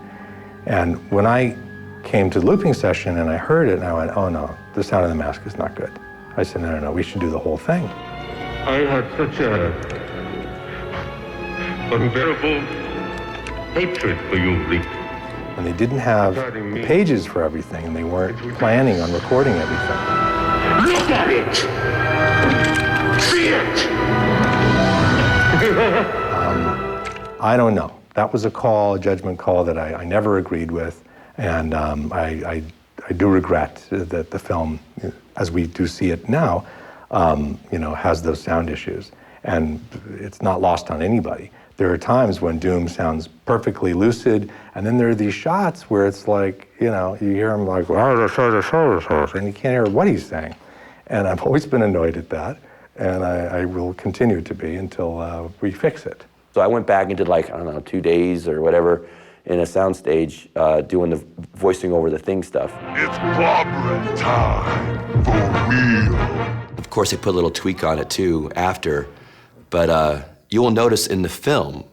E: And when I came to the looping session and I heard it, and I went, oh no, the sound of the mask is not good. I said, no, we should do the whole thing.
V: I had such a unbearable hatred for you, Rick.
E: And they didn't have the pages for everything, and they weren't planning on recording everything.
V: Look at it! See it!
E: I don't know. That was a judgment call that I never agreed with, and I do regret that the film, as we do see it now, has those sound issues, and it's not lost on anybody. There are times when Doom sounds perfectly lucid, and then there are these shots where it's like, you hear him like, and you can't hear what he's saying. And I've always been annoyed at that, and I will continue to be until we fix it.
I: So I went back and did 2 days or whatever in a soundstage doing the voicing over the Thing stuff.
V: It's clobbering time, for real.
I: Of course, they put a little tweak on it too after, but you will notice in the film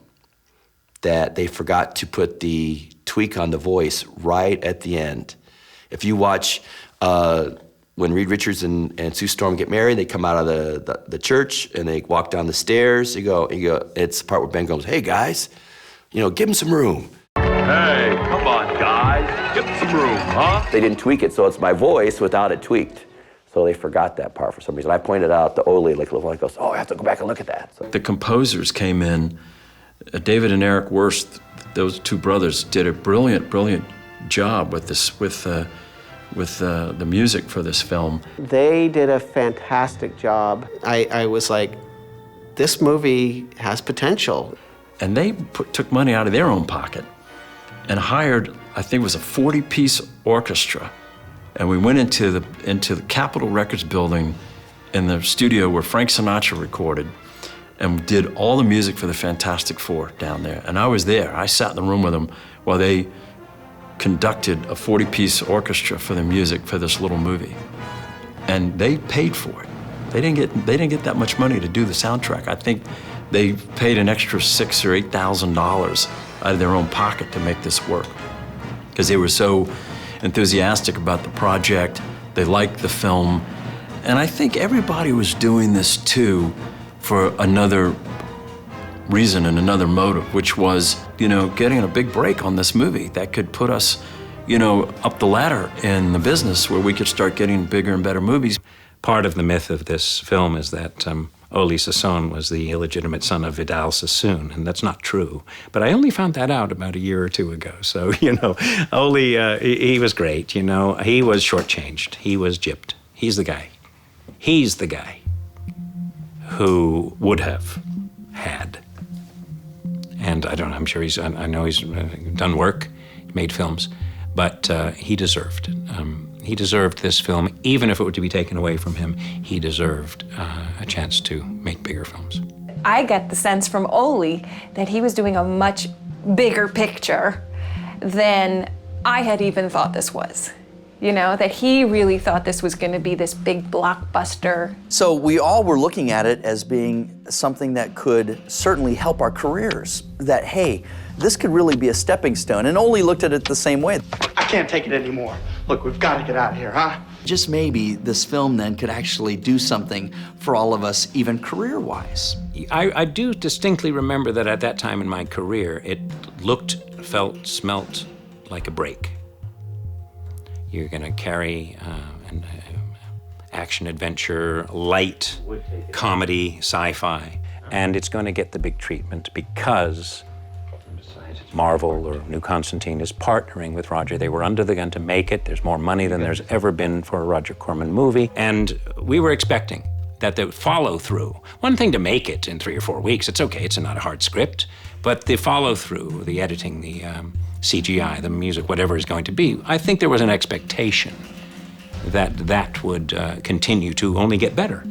I: that they forgot to put the tweak on the voice right at the end. If you watch when Reed Richards and Sue Storm get married, they come out of the church and they walk down the stairs. You go, it's the part where Ben goes, hey guys, give him some room.
V: Hey, come on, guys. Give him some room, huh?
I: They didn't tweak it, so it's my voice without it tweaked. So they forgot that part for some reason. I pointed out to Ole, like goes, oh, I have to go back and look at that. So.
R: The composers came in, David and Eric Wurst, those two brothers, did a brilliant job with this, with the music for this film.
C: They did a fantastic job. I was like, this movie has potential.
R: And they took money out of their own pocket and hired, I think it was a 40-piece orchestra. And we went into the Capitol Records building in the studio where Frank Sinatra recorded and did all the music for the Fantastic Four down there. And I was there. I sat in the room with them while they conducted a 40-piece orchestra for the music for this little movie. And they paid for it. They didn't get that much money to do the soundtrack. I think they paid an extra $6,000 or $8,000 out of their own pocket to make this work, because they were so enthusiastic about the project. They liked the film. And I think everybody was doing this too for another reason and another motive, which was, getting a big break on this movie that could put us, up the ladder in the business where we could start getting bigger and better movies.
F: Part of the myth of this film is that Ole Sassoon was the illegitimate son of Vidal Sassoon, and that's not true. But I only found that out about a year or two ago. So, Ole, he was great, He was shortchanged. He was gypped. He's the guy. He's the guy who would have had. And I don't know, I'm sure I know he's done work, made films, but he deserved it. He deserved this film, even if it were to be taken away from him. He deserved a chance to make bigger films.
J: I get the sense from Ole that he was doing a much bigger picture than I had even thought this was. That he really thought this was going to be this big blockbuster.
A: So we all were looking at it as being something that could certainly help our careers. That, hey, this could really be a stepping stone. And Ole looked at it the same way.
G: I can't take it anymore. Look, we've got to get out of here, huh?
A: Just maybe this film then could actually do something for all of us, even career-wise.
F: I do distinctly remember that at that time in my career, it looked, felt, smelt like a break. You're gonna carry an action adventure, light, comedy, sci-fi, and it's gonna get the big treatment because Marvel or New Constantine is partnering with Roger. They were under the gun to make it. There's more money than there's ever been for a Roger Corman movie. And we were expecting that the follow-through, one thing to make it in 3 or 4 weeks, it's okay, it's not a hard script, but the follow-through, the editing, the CGI, the music, whatever it's going to be, I think there was an expectation that that would continue to only get better.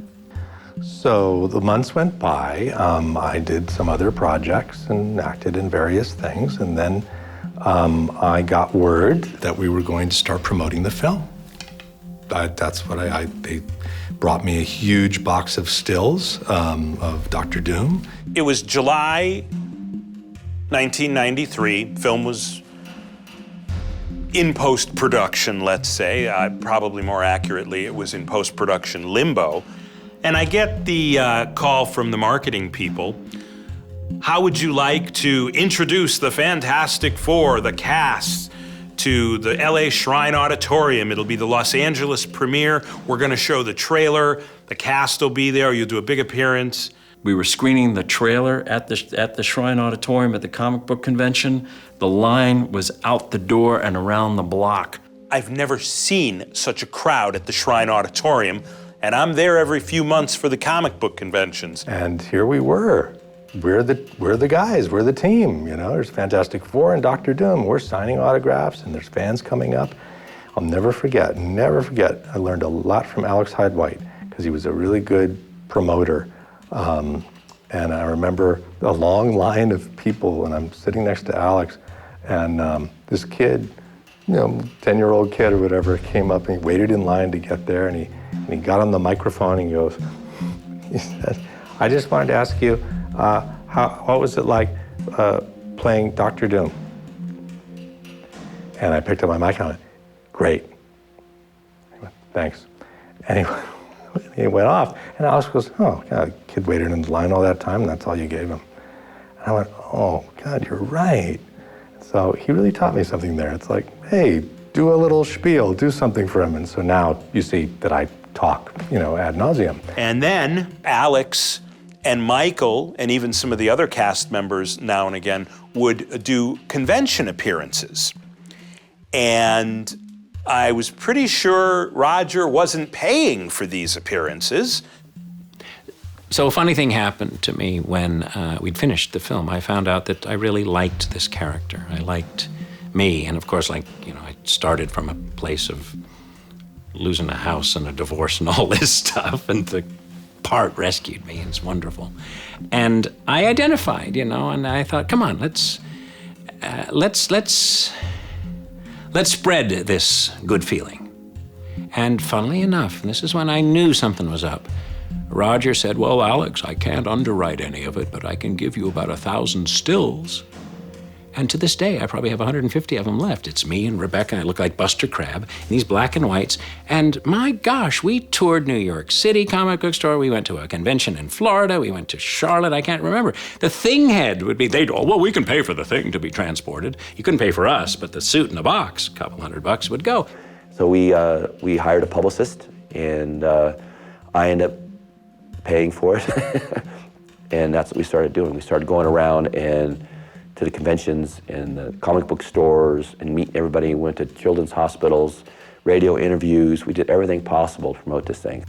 E: So the months went by. I did some other projects and acted in various things, and then I got word that we were going to start promoting the film. That's what they brought me a huge box of stills of Dr. Doom.
K: It was July 1993. Film was in post-production, let's say. Probably more accurately, it was in post-production limbo. And I get the call from the marketing people. How would you like to introduce the Fantastic Four, the cast, to the LA Shrine Auditorium? It'll be the Los Angeles premiere. We're gonna show the trailer. The cast will be there. You'll do a big appearance.
R: We were screening the trailer at the Shrine Auditorium at the comic book convention. The line was out the door and around the block.
K: I've never seen such a crowd at the Shrine Auditorium, and I'm there every few months for the comic book conventions.
E: And here we were. We're the guys, we're the team, you know. There's Fantastic Four and Dr. Doom. We're signing autographs and there's fans coming up. I'll never forget, I learned a lot from Alex Hyde-White because he was a really good promoter. And I remember a long line of people and I'm sitting next to Alex and this kid, 10-year-old kid or whatever, came up and he waited in line to get there and he got on the microphone and he said, I just wanted to ask you, what was it like playing Dr. Doom? And I picked up my mic and I went, great. He went, thanks. And he went off. And Alex goes, oh, God, kid waited in the line all that time and that's all you gave him. And I went, oh, God, you're right. So he really taught me something there. It's like, hey, do a little spiel, do something for him. And so now you see that I talk, ad nauseum.
K: And then Alex and Michael, and even some of the other cast members now and again, would do convention appearances. And I was pretty sure Roger wasn't paying for these appearances.
F: So a funny thing happened to me when we'd finished the film. I found out that I really liked this character. I liked me, and of course, I started from a place of losing a house and a divorce and all this stuff, and the part rescued me, and it's wonderful. And I identified, and I thought, come on, let's spread this good feeling. And funnily enough, and this is when I knew something was up, Roger said, well, Alex, I can't underwrite any of it, but I can give you about 1,000 stills. And to this day, I probably have 150 of them left. It's me and Rebecca, I look like Buster Crabbe, in these black and whites. And my gosh, we toured New York City comic book store. We went to a convention in Florida. We went to Charlotte, I can't remember. The thing head would be, well, we can pay for the thing to be transported. You couldn't pay for us, but the suit in the box, a couple $100 would go.
I: So we hired a publicist, and I ended up paying for it. And that's what we started doing. We started going around and to the conventions and the comic book stores and meeting everybody. We went to children's hospitals, radio interviews. We did everything possible to promote this thing.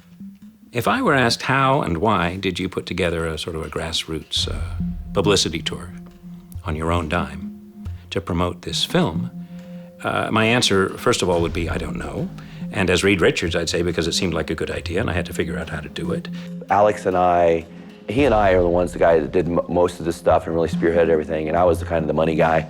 F: If I were asked how and why did you put together a sort of a grassroots publicity tour on your own dime to promote this film, my answer, first of all, would be, I don't know. And as Reed Richards, I'd say, because it seemed like a good idea and I had to figure out how to do it.
I: Alex and he and I are the guy that did most of this stuff and really spearheaded everything, and I was the money guy.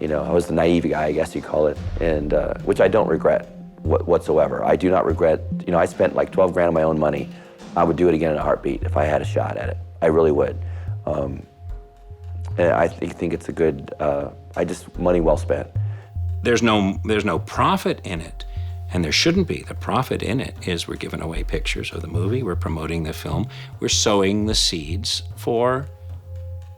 I: I was the naive guy, I guess you'd call it, and which I don't regret whatsoever. I do not regret, I spent like 12 grand of my own money. I would do it again in a heartbeat if I had a shot at it. I really would. And I think it's a good, money well spent.
F: There's no profit in it. And there shouldn't be. The profit in it is we're giving away pictures of the movie, we're promoting the film, we're sowing the seeds for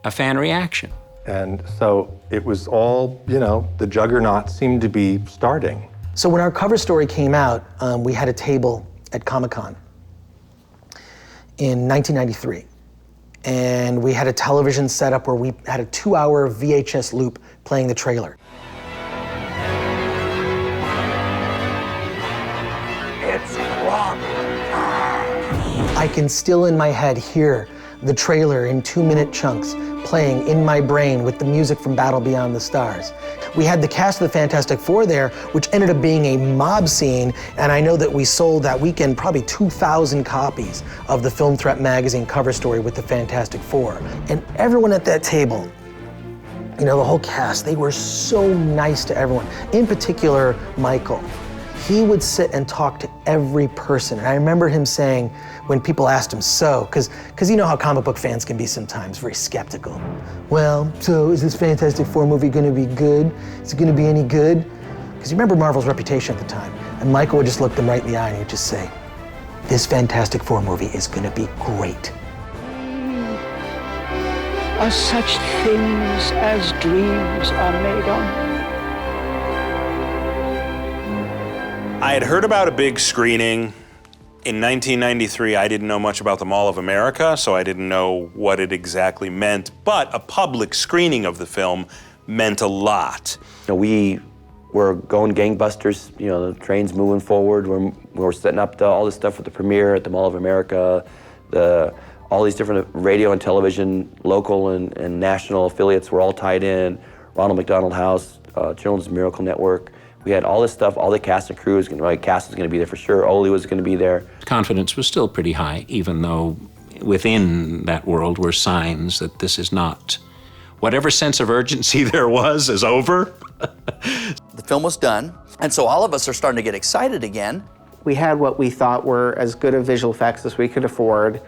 F: a fan reaction.
E: And so it was all, the juggernaut seemed to be starting.
D: So when our cover story came out, we had a table at Comic-Con in 1993. And we had a television setup where we had a 2-hour VHS loop playing the trailer. I can still in my head hear the trailer in 2-minute chunks playing in my brain with the music from Battle Beyond the Stars. We had the cast of the Fantastic Four there, which ended up being a mob scene, and I know that we sold that weekend probably 2,000 copies of the Film Threat magazine cover story with the Fantastic Four. And everyone at that table, the whole cast, they were so nice to everyone. In particular, Michael. he would sit and talk to every person. And I remember him saying, when people asked him, so, because you know how comic book fans can be sometimes very skeptical. Well, so is this Fantastic Four movie gonna be good? Is it gonna be any good? Because you remember Marvel's reputation at the time. And Michael would just look them right in the eye and he'd just say, this Fantastic Four movie is gonna be great.
N: Are such things as dreams are made on.
K: I had heard about a big screening. In 1993, I didn't know much about the Mall of America, so I didn't know what it exactly meant, but a public screening of the film meant a lot.
I: We were going gangbusters, the train's moving forward. We're setting up all this stuff with the premiere at the Mall of America, all these different radio and television, local and national affiliates were all tied in. Ronald McDonald House, Children's Miracle Network. We had all this stuff, all the cast and crew, cast was going to be there for sure, Ole was going to be there.
F: Confidence was still pretty high, even though within that world were signs that this is not, whatever sense of urgency there was is over.
A: The film was done, and so all of us are starting to get excited again.
C: We had what we thought were as good of visual effects as we could afford.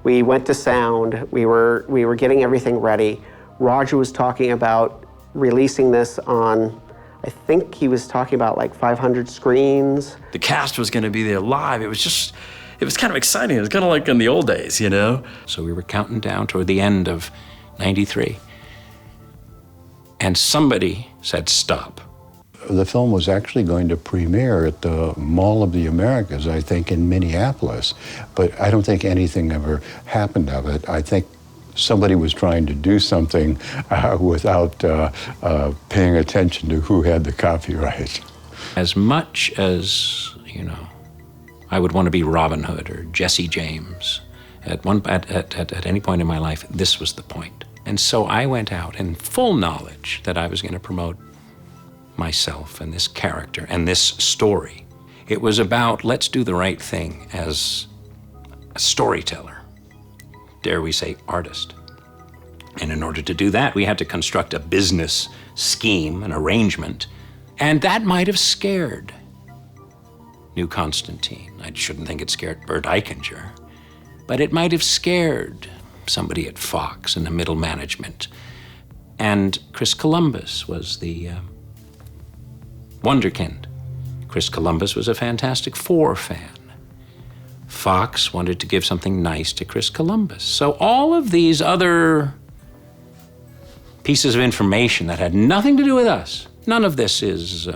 C: We went to sound, we were getting everything ready. Roger was talking about releasing this on, I think he was talking about like 500 screens.
R: The cast was going to be there live. It was kind of exciting. It was kind of like in the old days,
F: So we were counting down toward the end of 93. And somebody said, stop.
S: The film was actually going to premiere at the Mall of the Americas, I think, in Minneapolis. But I don't think anything ever happened of it. I think somebody was trying to do something without paying attention to who had the copyright.
F: As much as, I would want to be Robin Hood or Jesse James, at any point in my life, this was the point. And so I went out in full knowledge that I was going to promote myself and this character and this story. It was about, let's do the right thing as a storyteller. Dare we say, artist. And in order to do that, we had to construct a business scheme, an arrangement, and that might have scared New Constantine. I shouldn't think it scared Bert Eichinger, but it might have scared somebody at Fox in the middle management. And Chris Columbus was the wunderkind. Chris Columbus was a Fantastic Four fan. Fox wanted to give something nice to Chris Columbus. So all of these other pieces of information that had nothing to do with us, none of this is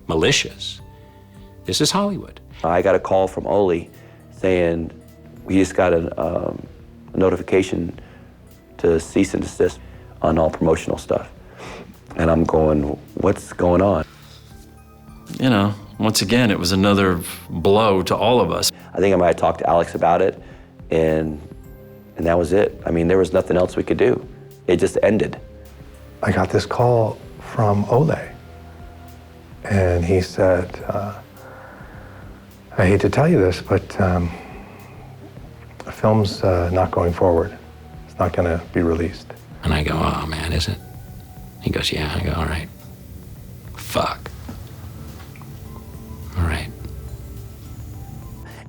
F: malicious. This is Hollywood.
I: I got a call from Ole saying, we just got a notification to cease and desist on all promotional stuff. And I'm going, what's going on?
R: Once again, it was another blow to all of us.
I: I think I might have talked to Alex about it, and that was it. I mean, there was nothing else we could do. It just ended.
T: I got this call from Ole, and he said, I hate to tell you this, but the film's not going forward. It's not going to be released.
F: And I go, oh man, is it? He goes, yeah. I go, all right. Fuck. All right.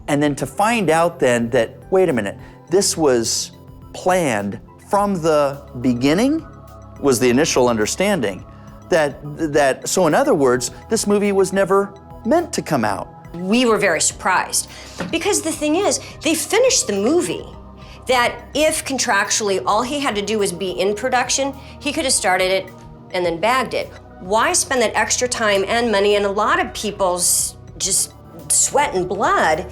A: And then to find out then that, wait a minute, this was planned from the beginning, was the initial understanding. So in other words, this movie was never meant to come out.
H: We were very surprised because the thing is, they finished the movie that if contractually all he had to do was be in production, he could have started it and then bagged it. Why spend that extra time and money and a lot of people's just sweat and blood?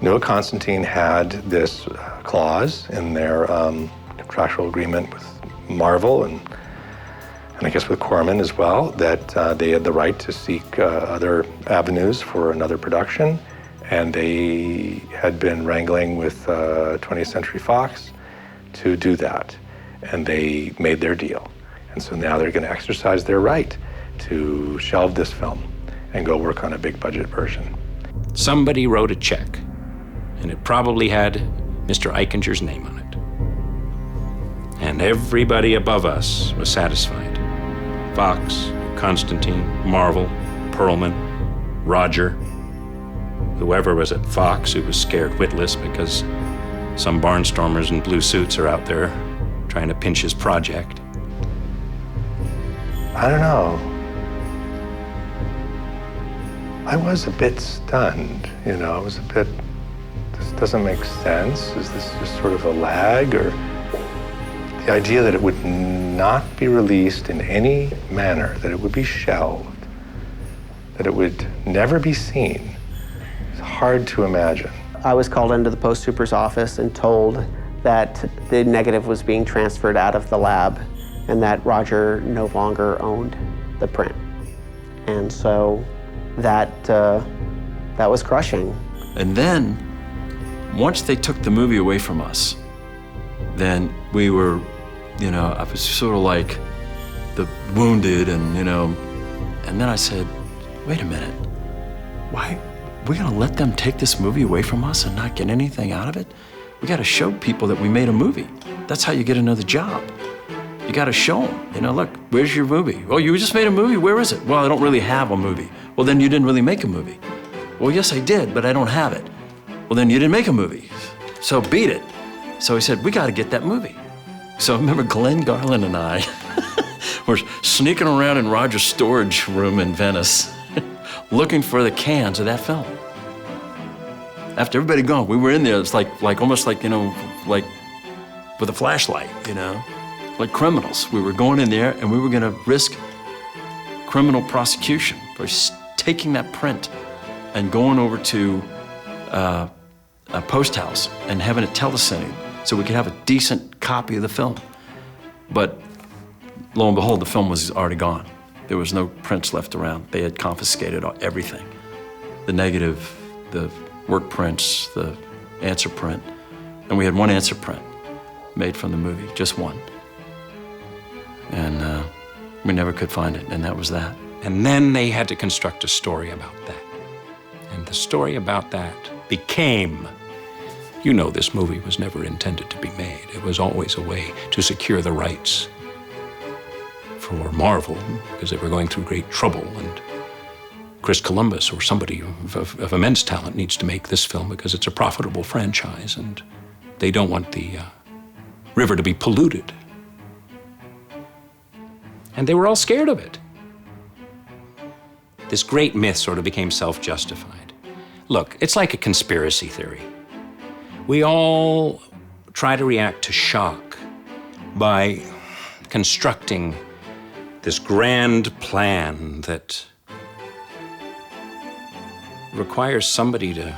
T: New Constantine had this clause in their contractual agreement with Marvel and I guess with Corman as well, that they had the right to seek other avenues for another production. And they had been wrangling with 20th Century Fox to do that. And they made their deal. And so now they're going to exercise their right to shelve this film and go work on a big budget version.
F: Somebody wrote a check, and it probably had Mr. Eichinger's name on it. And everybody above us was satisfied. Fox, Constantine, Marvel, Perlman. Roger, whoever was at Fox who was scared witless because some barnstormers in blue suits are out there trying to pinch his project.
T: I don't know. I was a bit stunned, you know. I was a bit, this doesn't make sense. Is this just sort of a lag? Or the idea that it would not be released in any manner, that it would be shelved, that it would never be seen, is hard to imagine.
C: I was called into the post super's office and told that the negative was being transferred out of the lab and that Roger no longer owned the print. And so that was crushing.
B: And then, once they took the movie away from us, then we were, you know, I was sort of like the wounded and, you know, and then I said, wait a minute, why, we're gonna let them take this movie away from us and not get anything out of it? We gotta show people that we made a movie. That's how you get another job. You gotta show them, you know, look, where's your movie? Oh, you just made a movie, where is it? Well, I don't really have a movie. Well, then you didn't really make a movie. Well, yes, I did, but I don't have it. Well, then you didn't make a movie, so beat it. So he said, we gotta get that movie. So I remember Glenn Garland and I were sneaking around in Roger's storage room in Venice, looking for the cans of that film. After everybody gone, we were in there, it's like almost like, you know, like with a flashlight, you know, like criminals. We were going in there and we were gonna risk criminal prosecution for taking that print and going over to a post house and having it telecine so we could have a decent copy of the film. But lo and behold, the film was already gone. There was no prints left around. They had confiscated everything. The negative, the work prints, the answer print. And we had one answer print made from the movie, just one. And we never could find it, and that was that.
F: And then they had to construct a story about that. And the story about that became, you know, this movie was never intended to be made. It was always a way to secure the rights for Marvel, because they were going through great trouble, and Chris Columbus or somebody of immense talent needs to make this film because it's a profitable franchise, and they don't want the river to be polluted. And they were all scared of it. This great myth sort of became self-justified. Look, it's like a conspiracy theory. We all try to react to shock by constructing this grand plan that requires somebody to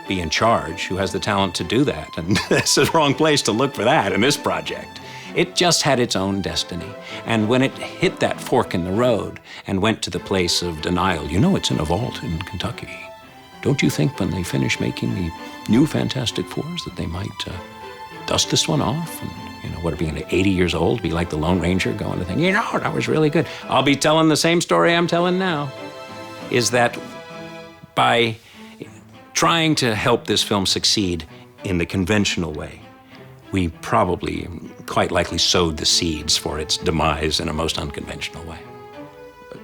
F: be in charge who has the talent to do that. And that's the wrong place to look for that in this project. It just had its own destiny. And when it hit that fork in the road and went to the place of denial, you know it's in a vault in Kentucky. Don't you think when they finish making the new Fantastic Fours that they might dust this one off? And, you know, what, being 80 years old, be like the Lone Ranger going to think, you know, that was really good. I'll be telling the same story I'm telling now, is that by trying to help this film succeed in the conventional way, we probably, quite likely, sowed the seeds for its demise in a most unconventional way.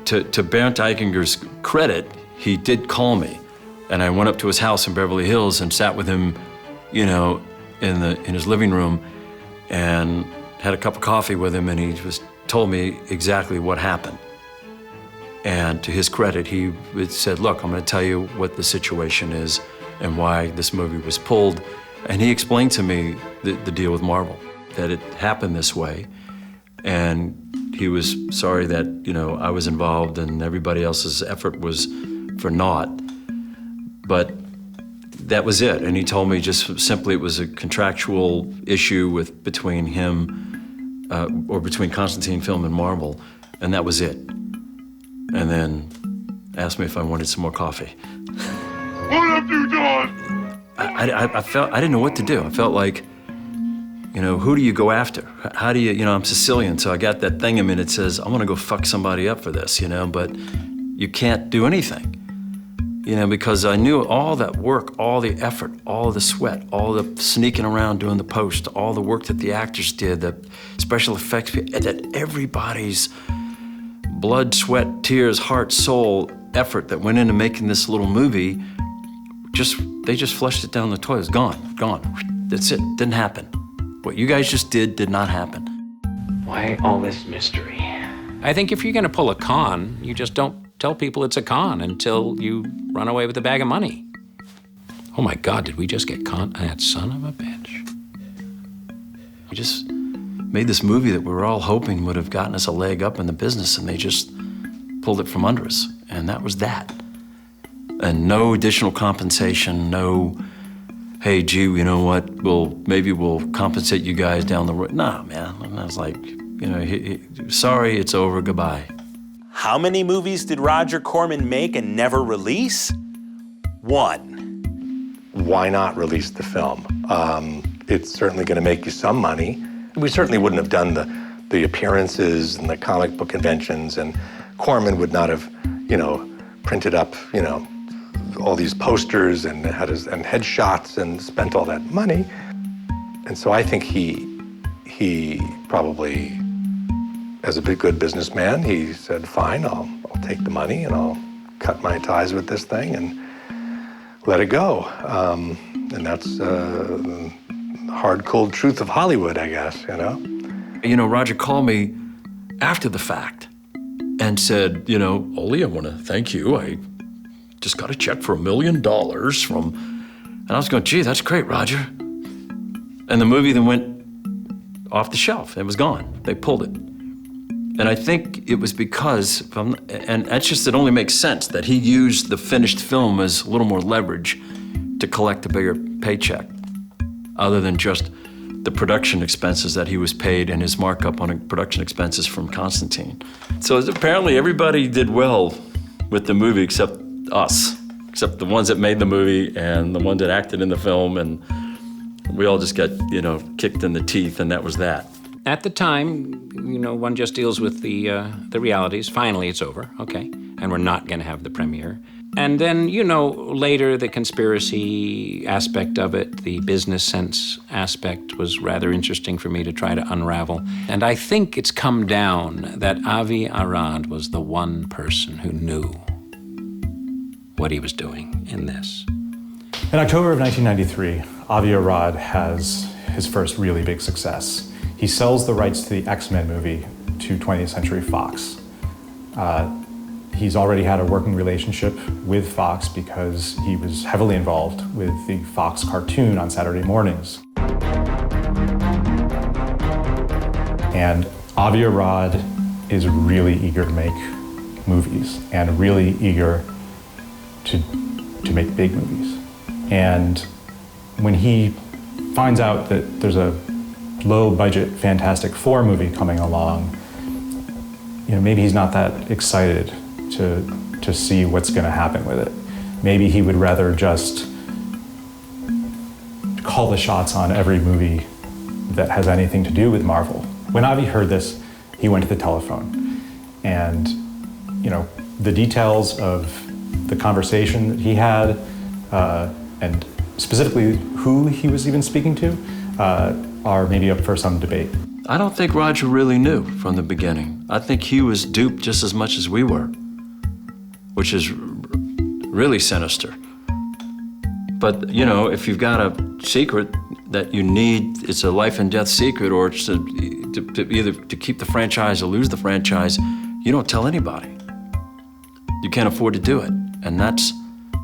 B: To Bernd Eichinger's credit, he did call me. And I went up to his house in Beverly Hills and sat with him, you know, in his living room and had a cup of coffee with him, and he just told me exactly what happened. And to his credit, he said, look, I'm gonna tell you what the situation is and why this movie was pulled. And he explained to me the deal with Marvel, that it happened this way. And he was sorry that, you know, I was involved and everybody else's effort was for naught. But that was it. And he told me just simply it was a contractual issue between him, or between Clandestine Film and Marvel, and that was it. And then asked me if I wanted some more coffee.
V: What have you done?
B: I didn't know what to do. I felt like, you know, who do you go after? How do you know, I'm Sicilian, so I got that thing in me that says, I'm gonna go fuck somebody up for this, you know, but you can't do anything. You know, because I knew all that work, all the effort, all the sweat, all the sneaking around doing the post, all the work that the actors did, the special effects, that everybody's blood, sweat, tears, heart, soul
R: effort that went into making this little movie, they just flushed it down the toilet. It's gone. That's it. Didn't happen. What you guys just did not happen.
O: Why all this mystery?
F: I think if you're going to pull a con, you just don't tell people it's a con until you run away with a bag of money. Oh my God, did we just get caught? That son of a bitch.
R: We just made this movie that we were all hoping would have gotten us a leg up in the business, and they just pulled it from under us. And that was that. And no additional compensation, no, hey, gee, you know what, maybe we'll compensate you guys down the road. Nah, man. And I was like, you know, sorry, it's over, goodbye.
M: How many movies did Roger Corman make and never release? 1.
T: Why not release the film? It's certainly going to make you some money. We certainly wouldn't have done the appearances and the comic book conventions, and Corman would not have, you know, printed up, you know, all these posters and headshots and spent all that money. And so I think he probably, as a good businessman, he said, fine, I'll take the money and I'll cut my ties with this thing and let it go. And that's the hard, cold truth of Hollywood, I guess, you know?
R: You know, Roger called me after the fact and said, you know, Ole, I want to thank you. I just got a check for $1 million from, and I was going, gee, that's great, Roger. And the movie then went off the shelf. It was gone. They pulled it. And I think it was because, and that's just, it only makes sense that he used the finished film as a little more leverage to collect a bigger paycheck, other than just the production expenses that he was paid and his markup on production expenses from Clandestine. So apparently everybody did well with the movie except us, except the ones that made the movie and the ones that acted in the film, and we all just got, you know, kicked in the teeth, and that was that.
F: At the time, you know, one just deals with the realities. Finally, it's over, okay, and we're not going to have the premiere. And then, you know, later the conspiracy aspect of it, the business sense aspect was rather interesting for me to try to unravel. And I think it's come down that Avi Arad was the one person who knew what he was doing in this.
Q: In October of 1993, Avi Arad has his first really big success. He sells the rights to the X-Men movie to 20th Century Fox. He's already had a working relationship with Fox because he was heavily involved with the Fox cartoon on Saturday mornings. And Avi Arad is really eager to make movies and really eager to make big movies. And when he finds out that there's a low-budget Fantastic Four movie coming along, you know, maybe he's not that excited to see what's going to happen with it. Maybe he would rather just call the shots on every movie that has anything to do with Marvel. When Avi heard this, he went to the telephone, and you know, the details of the conversation that he had, and specifically who he was even speaking to, are maybe up for some debate.
R: I don't think Roger really knew from the beginning. I think he was duped just as much as we were, which is really sinister. But, you know, if you've got a secret that you need, it's a life and death secret, or it's to either to keep the franchise or lose the franchise, you don't tell anybody. You can't afford to do it. And that's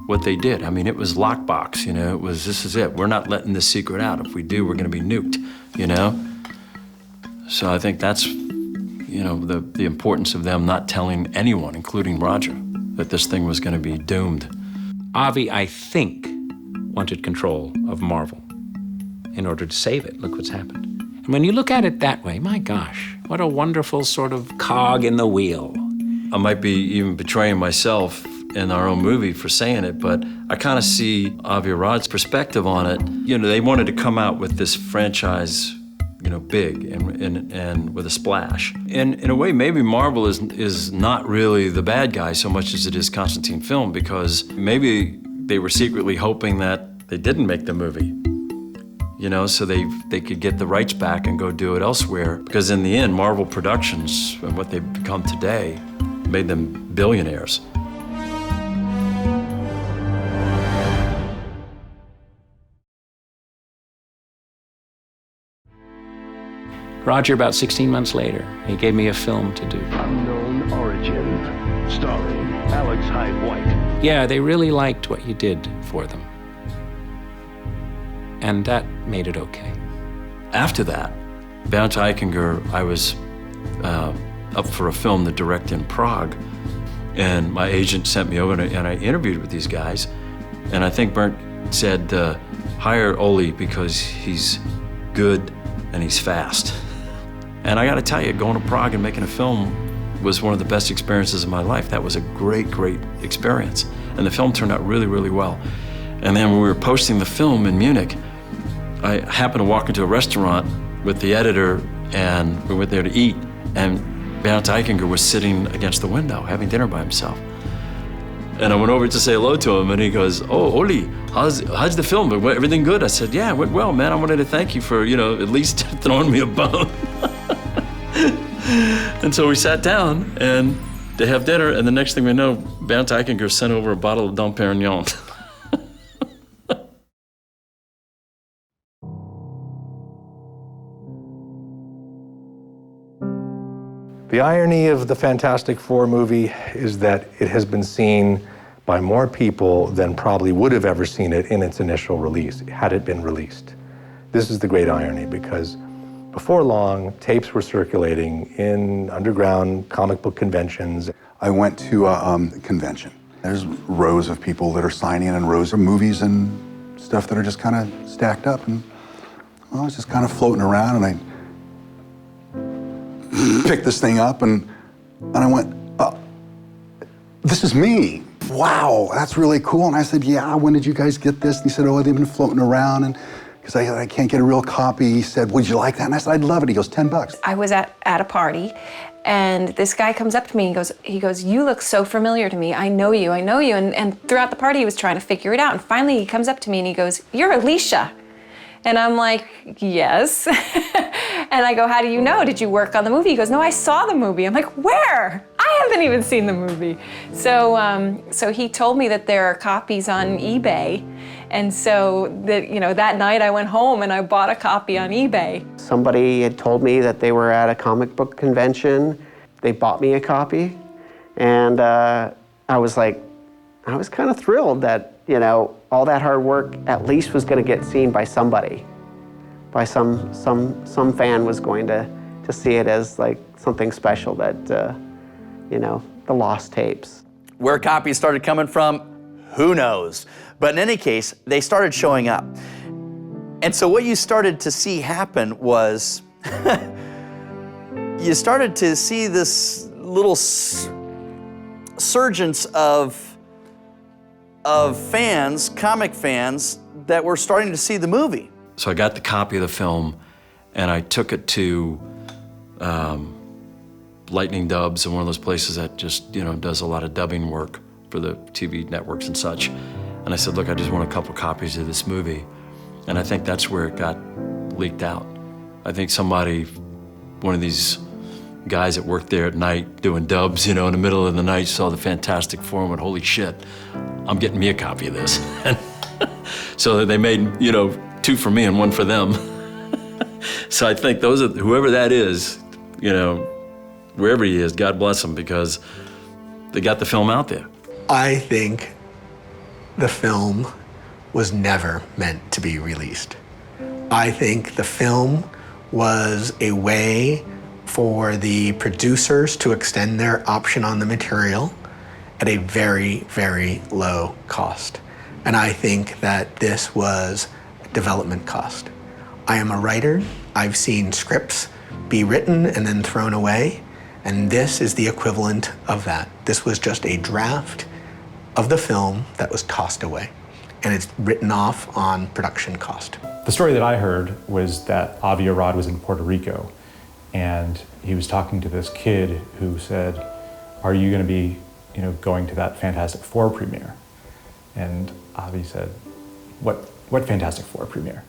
R: what they did. I mean, it was lockbox, you know, it was, this is it. We're not letting this secret out. If we do, we're gonna be nuked, you know? So I think that's, you know, the importance of them not telling anyone, including Roger, that this thing was gonna be doomed.
F: Avi, I think, wanted control of Marvel in order to save it. Look what's happened. And when you look at it that way, my gosh, what a wonderful sort of cog in the wheel.
R: I might be even betraying myself in our own movie for saying it, but I kind of see Avi Arad's perspective on it. You know, they wanted to come out with this franchise, you know, big and with a splash. And in a way, maybe Marvel is not really the bad guy so much as it is Clandestine Film, because maybe they were secretly hoping that they didn't make the movie, you know, so they could get the rights back and go do it elsewhere. Because in the end, Marvel Productions and what they've become today made them billionaires.
F: Roger, about 16 months later, he gave me a film to do.
L: Unknown Origin, starring Alex Hyde White.
F: Yeah, they really liked what you did for them. And that made it okay.
B: After that, bound to Eichinger, I was up for a film to direct in Prague, and my agent sent me over and I interviewed with these guys, and I think Bernd said, hire Oli because he's good and he's fast. And I gotta tell you, going to Prague and making a film was one of the best experiences of my life. That was a great, great experience. And the film turned out really, really well. And then when we were posting the film in Munich, I happened to walk into a restaurant with the editor, and we went there to eat, and Bernd Eichinger was sitting against the window having dinner by himself. And I went over to say hello to him, and he goes, "Oh, Oli, how's the film? Everything good?" I said, "Yeah, it went well, man. I wanted to thank you for, at least throwing me a bone." And so we sat down and to have dinner, and the next thing we know, Bernd Eichinger sent over a bottle of Dom Perignon.
T: The irony of the Fantastic Four movie is that it has been seen by more people than probably would have ever seen it in its initial release, had it been released. This is the great irony, because before long, tapes were circulating in underground comic book conventions.
U: I went to a convention. There's rows of people that are signing and rows of movies and stuff that are just kind of stacked up. And I was just kind of floating around, and I picked this thing up, and I went, oh, this is me. Wow, that's really cool. And I said, yeah, when did you guys get this? And he said, oh, they've been floating around, and because I can't get a real copy. He said, would you like that? And I said, I'd love it. He goes, $10.
J: I was at a party, and this guy comes up to me and he goes, you look so familiar to me. I know you. And throughout the party, he was trying to figure it out. And finally, he comes up to me and he goes, you're Alicia. And I'm like, yes. And I go, how do you know? Did you work on the movie? He goes, no, I saw the movie. I'm like, where? I haven't even seen the movie. So he told me that there are copies on eBay. And so that night I went home and I bought a copy on eBay.
C: Somebody had told me that they were at a comic book convention. They bought me a copy. And I was kind of thrilled that, all that hard work at least was going to get seen by somebody. By some fan was going to see it as like something special that, the lost tapes.
A: Where copies started coming from, who knows? But in any case, they started showing up. And so what you started to see happen was, you started to see this little surgence of fans, comic fans, that were starting to see the movie.
B: So I got the copy of the film, and I took it to Lightning Dubs, and one of those places that just, does a lot of dubbing work for the TV networks and such. And I said, look, I just want a couple copies of this movie. And I think that's where it got leaked out. I think one of these guys that worked there at night doing dubs, in the middle of the night, saw the Fantastic Four and went, holy shit, I'm getting me a copy of this. So they made, 2 for me and 1 for them. So I think whoever that is, wherever he is, God bless him, because they got the film out there.
W: I think the film was never meant to be released. I think the film was a way for the producers to extend their option on the material at a very, very low cost. And I think that this was development cost. I am a writer. I've seen scripts be written and then thrown away, and this is the equivalent of that. This was just a draft of the film that was tossed away, and it's written off on production cost.
Q: The story that I heard was that Avi Arad was in Puerto Rico, and he was talking to this kid who said, are you going to be, going to that Fantastic Four premiere? And Avi said, what Fantastic Four premiere?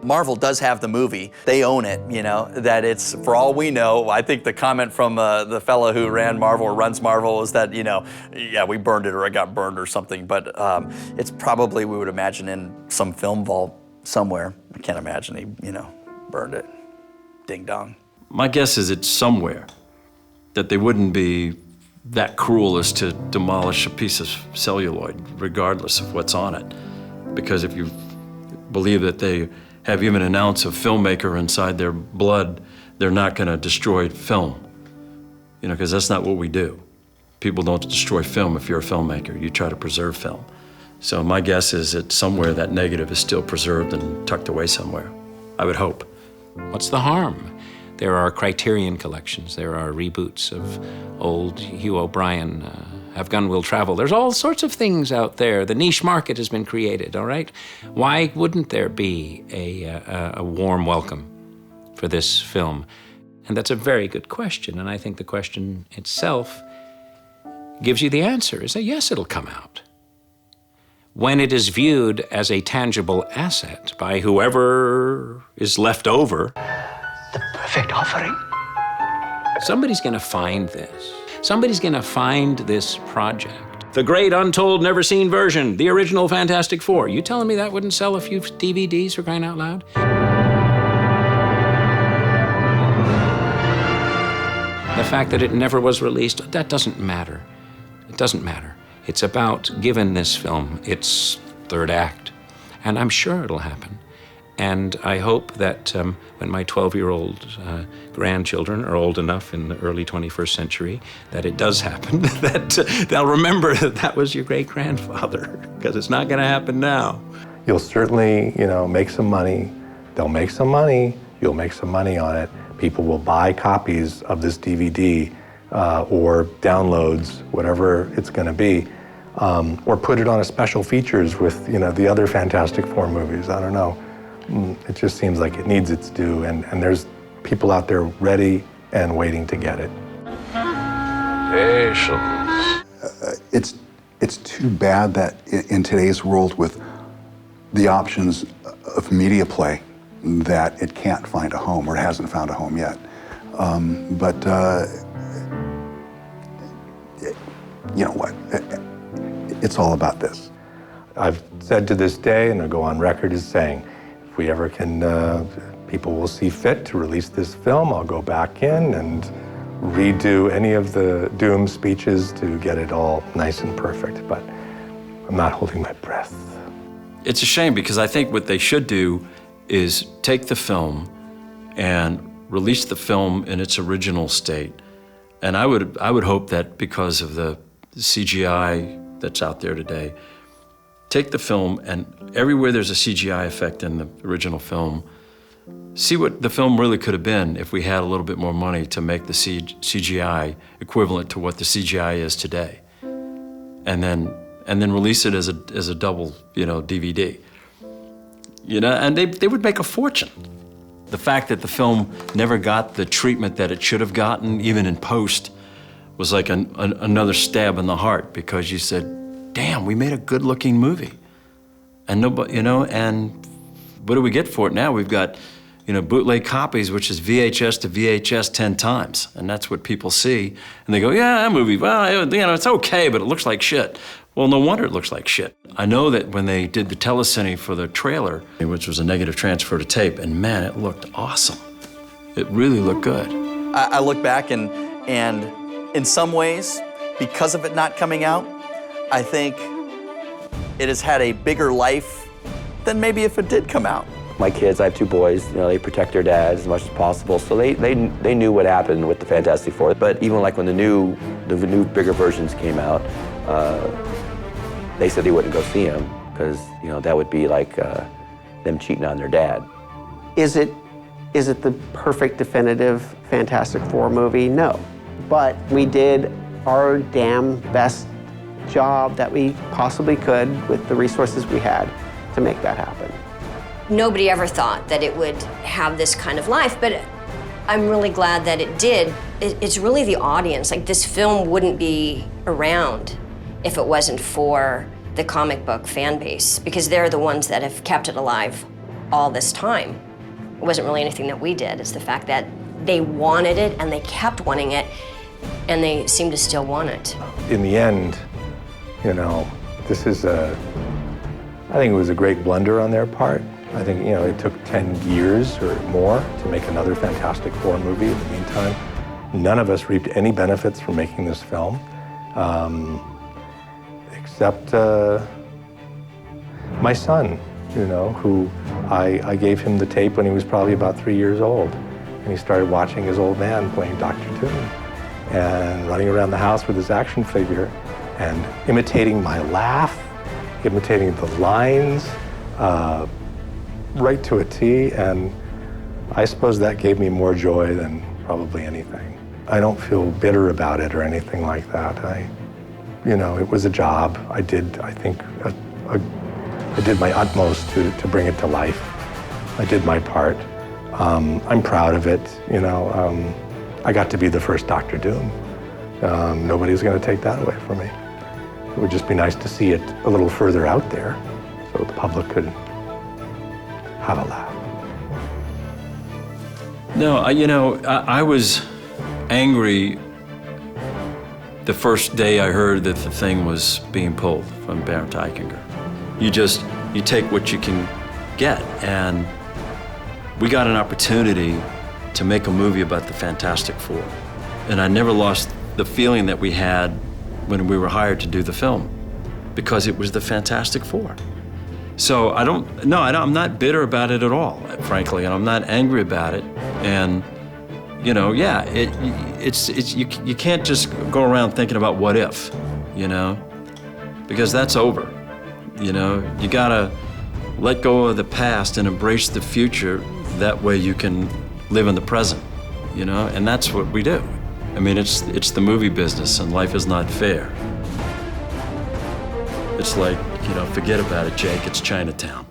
A: Marvel does have the movie. They own it, you know, that it's, for all we know, I think the comment from the fella who ran Marvel or runs Marvel is that, you know, yeah, we burned it or it got burned or something, but it's probably, we would imagine, in some film vault somewhere. I can't imagine he, you know, burned it. Ding dong.
R: My guess is it's somewhere, that they wouldn't be that cruel as to demolish a piece of celluloid, regardless of what's on it. Because if you believe that they have even an ounce of filmmaker inside their blood, they're not gonna destroy film. You know, because that's not what we do. People don't destroy film if you're a filmmaker. You try to preserve film. So my guess is that somewhere that negative is still preserved and tucked away somewhere. I would hope.
F: What's the harm? There are Criterion collections. There are reboots of old Hugh O'Brien, Have Gun Will Travel. There's all sorts of things out there. The niche market has been created, all right? Why wouldn't there be a warm welcome for this film? And that's a very good question, and I think the question itself gives you the answer, is that yes, it'll come out. When it is viewed as a tangible asset by whoever is left over,
N: the perfect offering.
F: Somebody's gonna find this. Somebody's gonna find this project. The great untold, never seen version, the original Fantastic Four. You telling me that wouldn't sell a few DVDs for crying out loud? The fact that it never was released, that doesn't matter. It doesn't matter. It's about giving this film its third act. And I'm sure it'll happen. And I hope that when my 12-year-old grandchildren are old enough in the early 21st century, that it does happen, that they'll remember that that was your great-grandfather, because it's not gonna happen now.
T: You'll certainly, you know, make some money. They'll make some money. You'll make some money on it. People will buy copies of this DVD or downloads, whatever it's gonna be, or put it on a special features with, you know, the other Fantastic Four movies. I don't know. It just seems like it needs its due, and there's people out there ready and waiting to get it.
U: It's too bad that in today's world with the options of media play that it can't find a home, or it hasn't found a home yet. You know what? It's all about this.
T: I've said to this day, and I go on record as saying, if we ever can, people will see fit to release this film, I'll go back in and redo any of the doom speeches to get it all nice and perfect, but I'm not holding my breath.
R: It's a shame, because I think what they should do is take the film and release the film in its original state. And I would hope that because of the CGI that's out there today, take the film and everywhere there's a CGI effect in the original film, see what the film really could have been if we had a little bit more money to make the CGI equivalent to what the CGI is today. And then release it as a double, you know, DVD. You know, and they would make a fortune. The fact that the film never got the treatment that it should have gotten, even in post, was like another stab in the heart, because you said, damn, we made a good-looking movie. And nobody, you know, and what do we get for it now? We've got, you know, bootleg copies, which is VHS to VHS 10 times. And that's what people see. And they go, yeah, that movie, well, you know, it's okay, but it looks like shit. Well, no wonder it looks like shit. I know that when they did the telecine for the trailer, which was a negative transfer to tape, and man, it looked awesome. It really looked good.
A: I look back and in some ways, because of it not coming out, I think it has had a bigger life than maybe if it did come out.
I: My kids, I have two boys, you know, they protect their dads as much as possible, so they knew what happened with the Fantastic Four. But even like when the new bigger versions came out, they said they wouldn't go see them because, you know, that would be like them cheating on their dad.
C: Is it the perfect, definitive Fantastic Four movie? No. But we did our damn best job that we possibly could with the resources we had to make that happen.
H: Nobody ever thought that it would have this kind of life, but I'm really glad that it did. It's really the audience. Like, this film wouldn't be around if it wasn't for the comic book fan base, because they're the ones that have kept it alive all this time. It wasn't really anything that we did. It's the fact that they wanted it and they kept wanting it, and they seem to still want it.
T: In the end, you know, this is I think it was a great blunder on their part. I think, you know, it took 10 years or more to make another Fantastic Four movie. In the meantime, none of us reaped any benefits from making this film, except my son, you know, who I gave him the tape when he was probably about 3 years old. And he started watching his old man playing Dr. Doom and running around the house with his action figure and imitating my laugh, imitating the lines, right to a T, and I suppose that gave me more joy than probably anything. I don't feel bitter about it or anything like that. You know, it was a job. I did, I think, I did my utmost to bring it to life. I did my part. I'm proud of it, you know. I got to be the first Dr. Doom. Nobody's gonna take that away from me. It would just be nice to see it a little further out there so the public could have a laugh.
R: No, I was angry the first day I heard that the thing was being pulled from Bernd Eichinger. You take what you can get, and we got an opportunity to make a movie about the Fantastic Four. And I never lost the feeling that we had when we were hired to do the film, because it was the Fantastic Four. So I'm not bitter about it at all, frankly, and I'm not angry about it. And, you know, yeah, you can't just go around thinking about what if, you know, because that's over. You know, you gotta let go of the past and embrace the future. That way you can live in the present, you know, and that's what we do. I mean, it's the movie business, and life is not fair. It's like, you know, forget about it, Jake, it's Chinatown.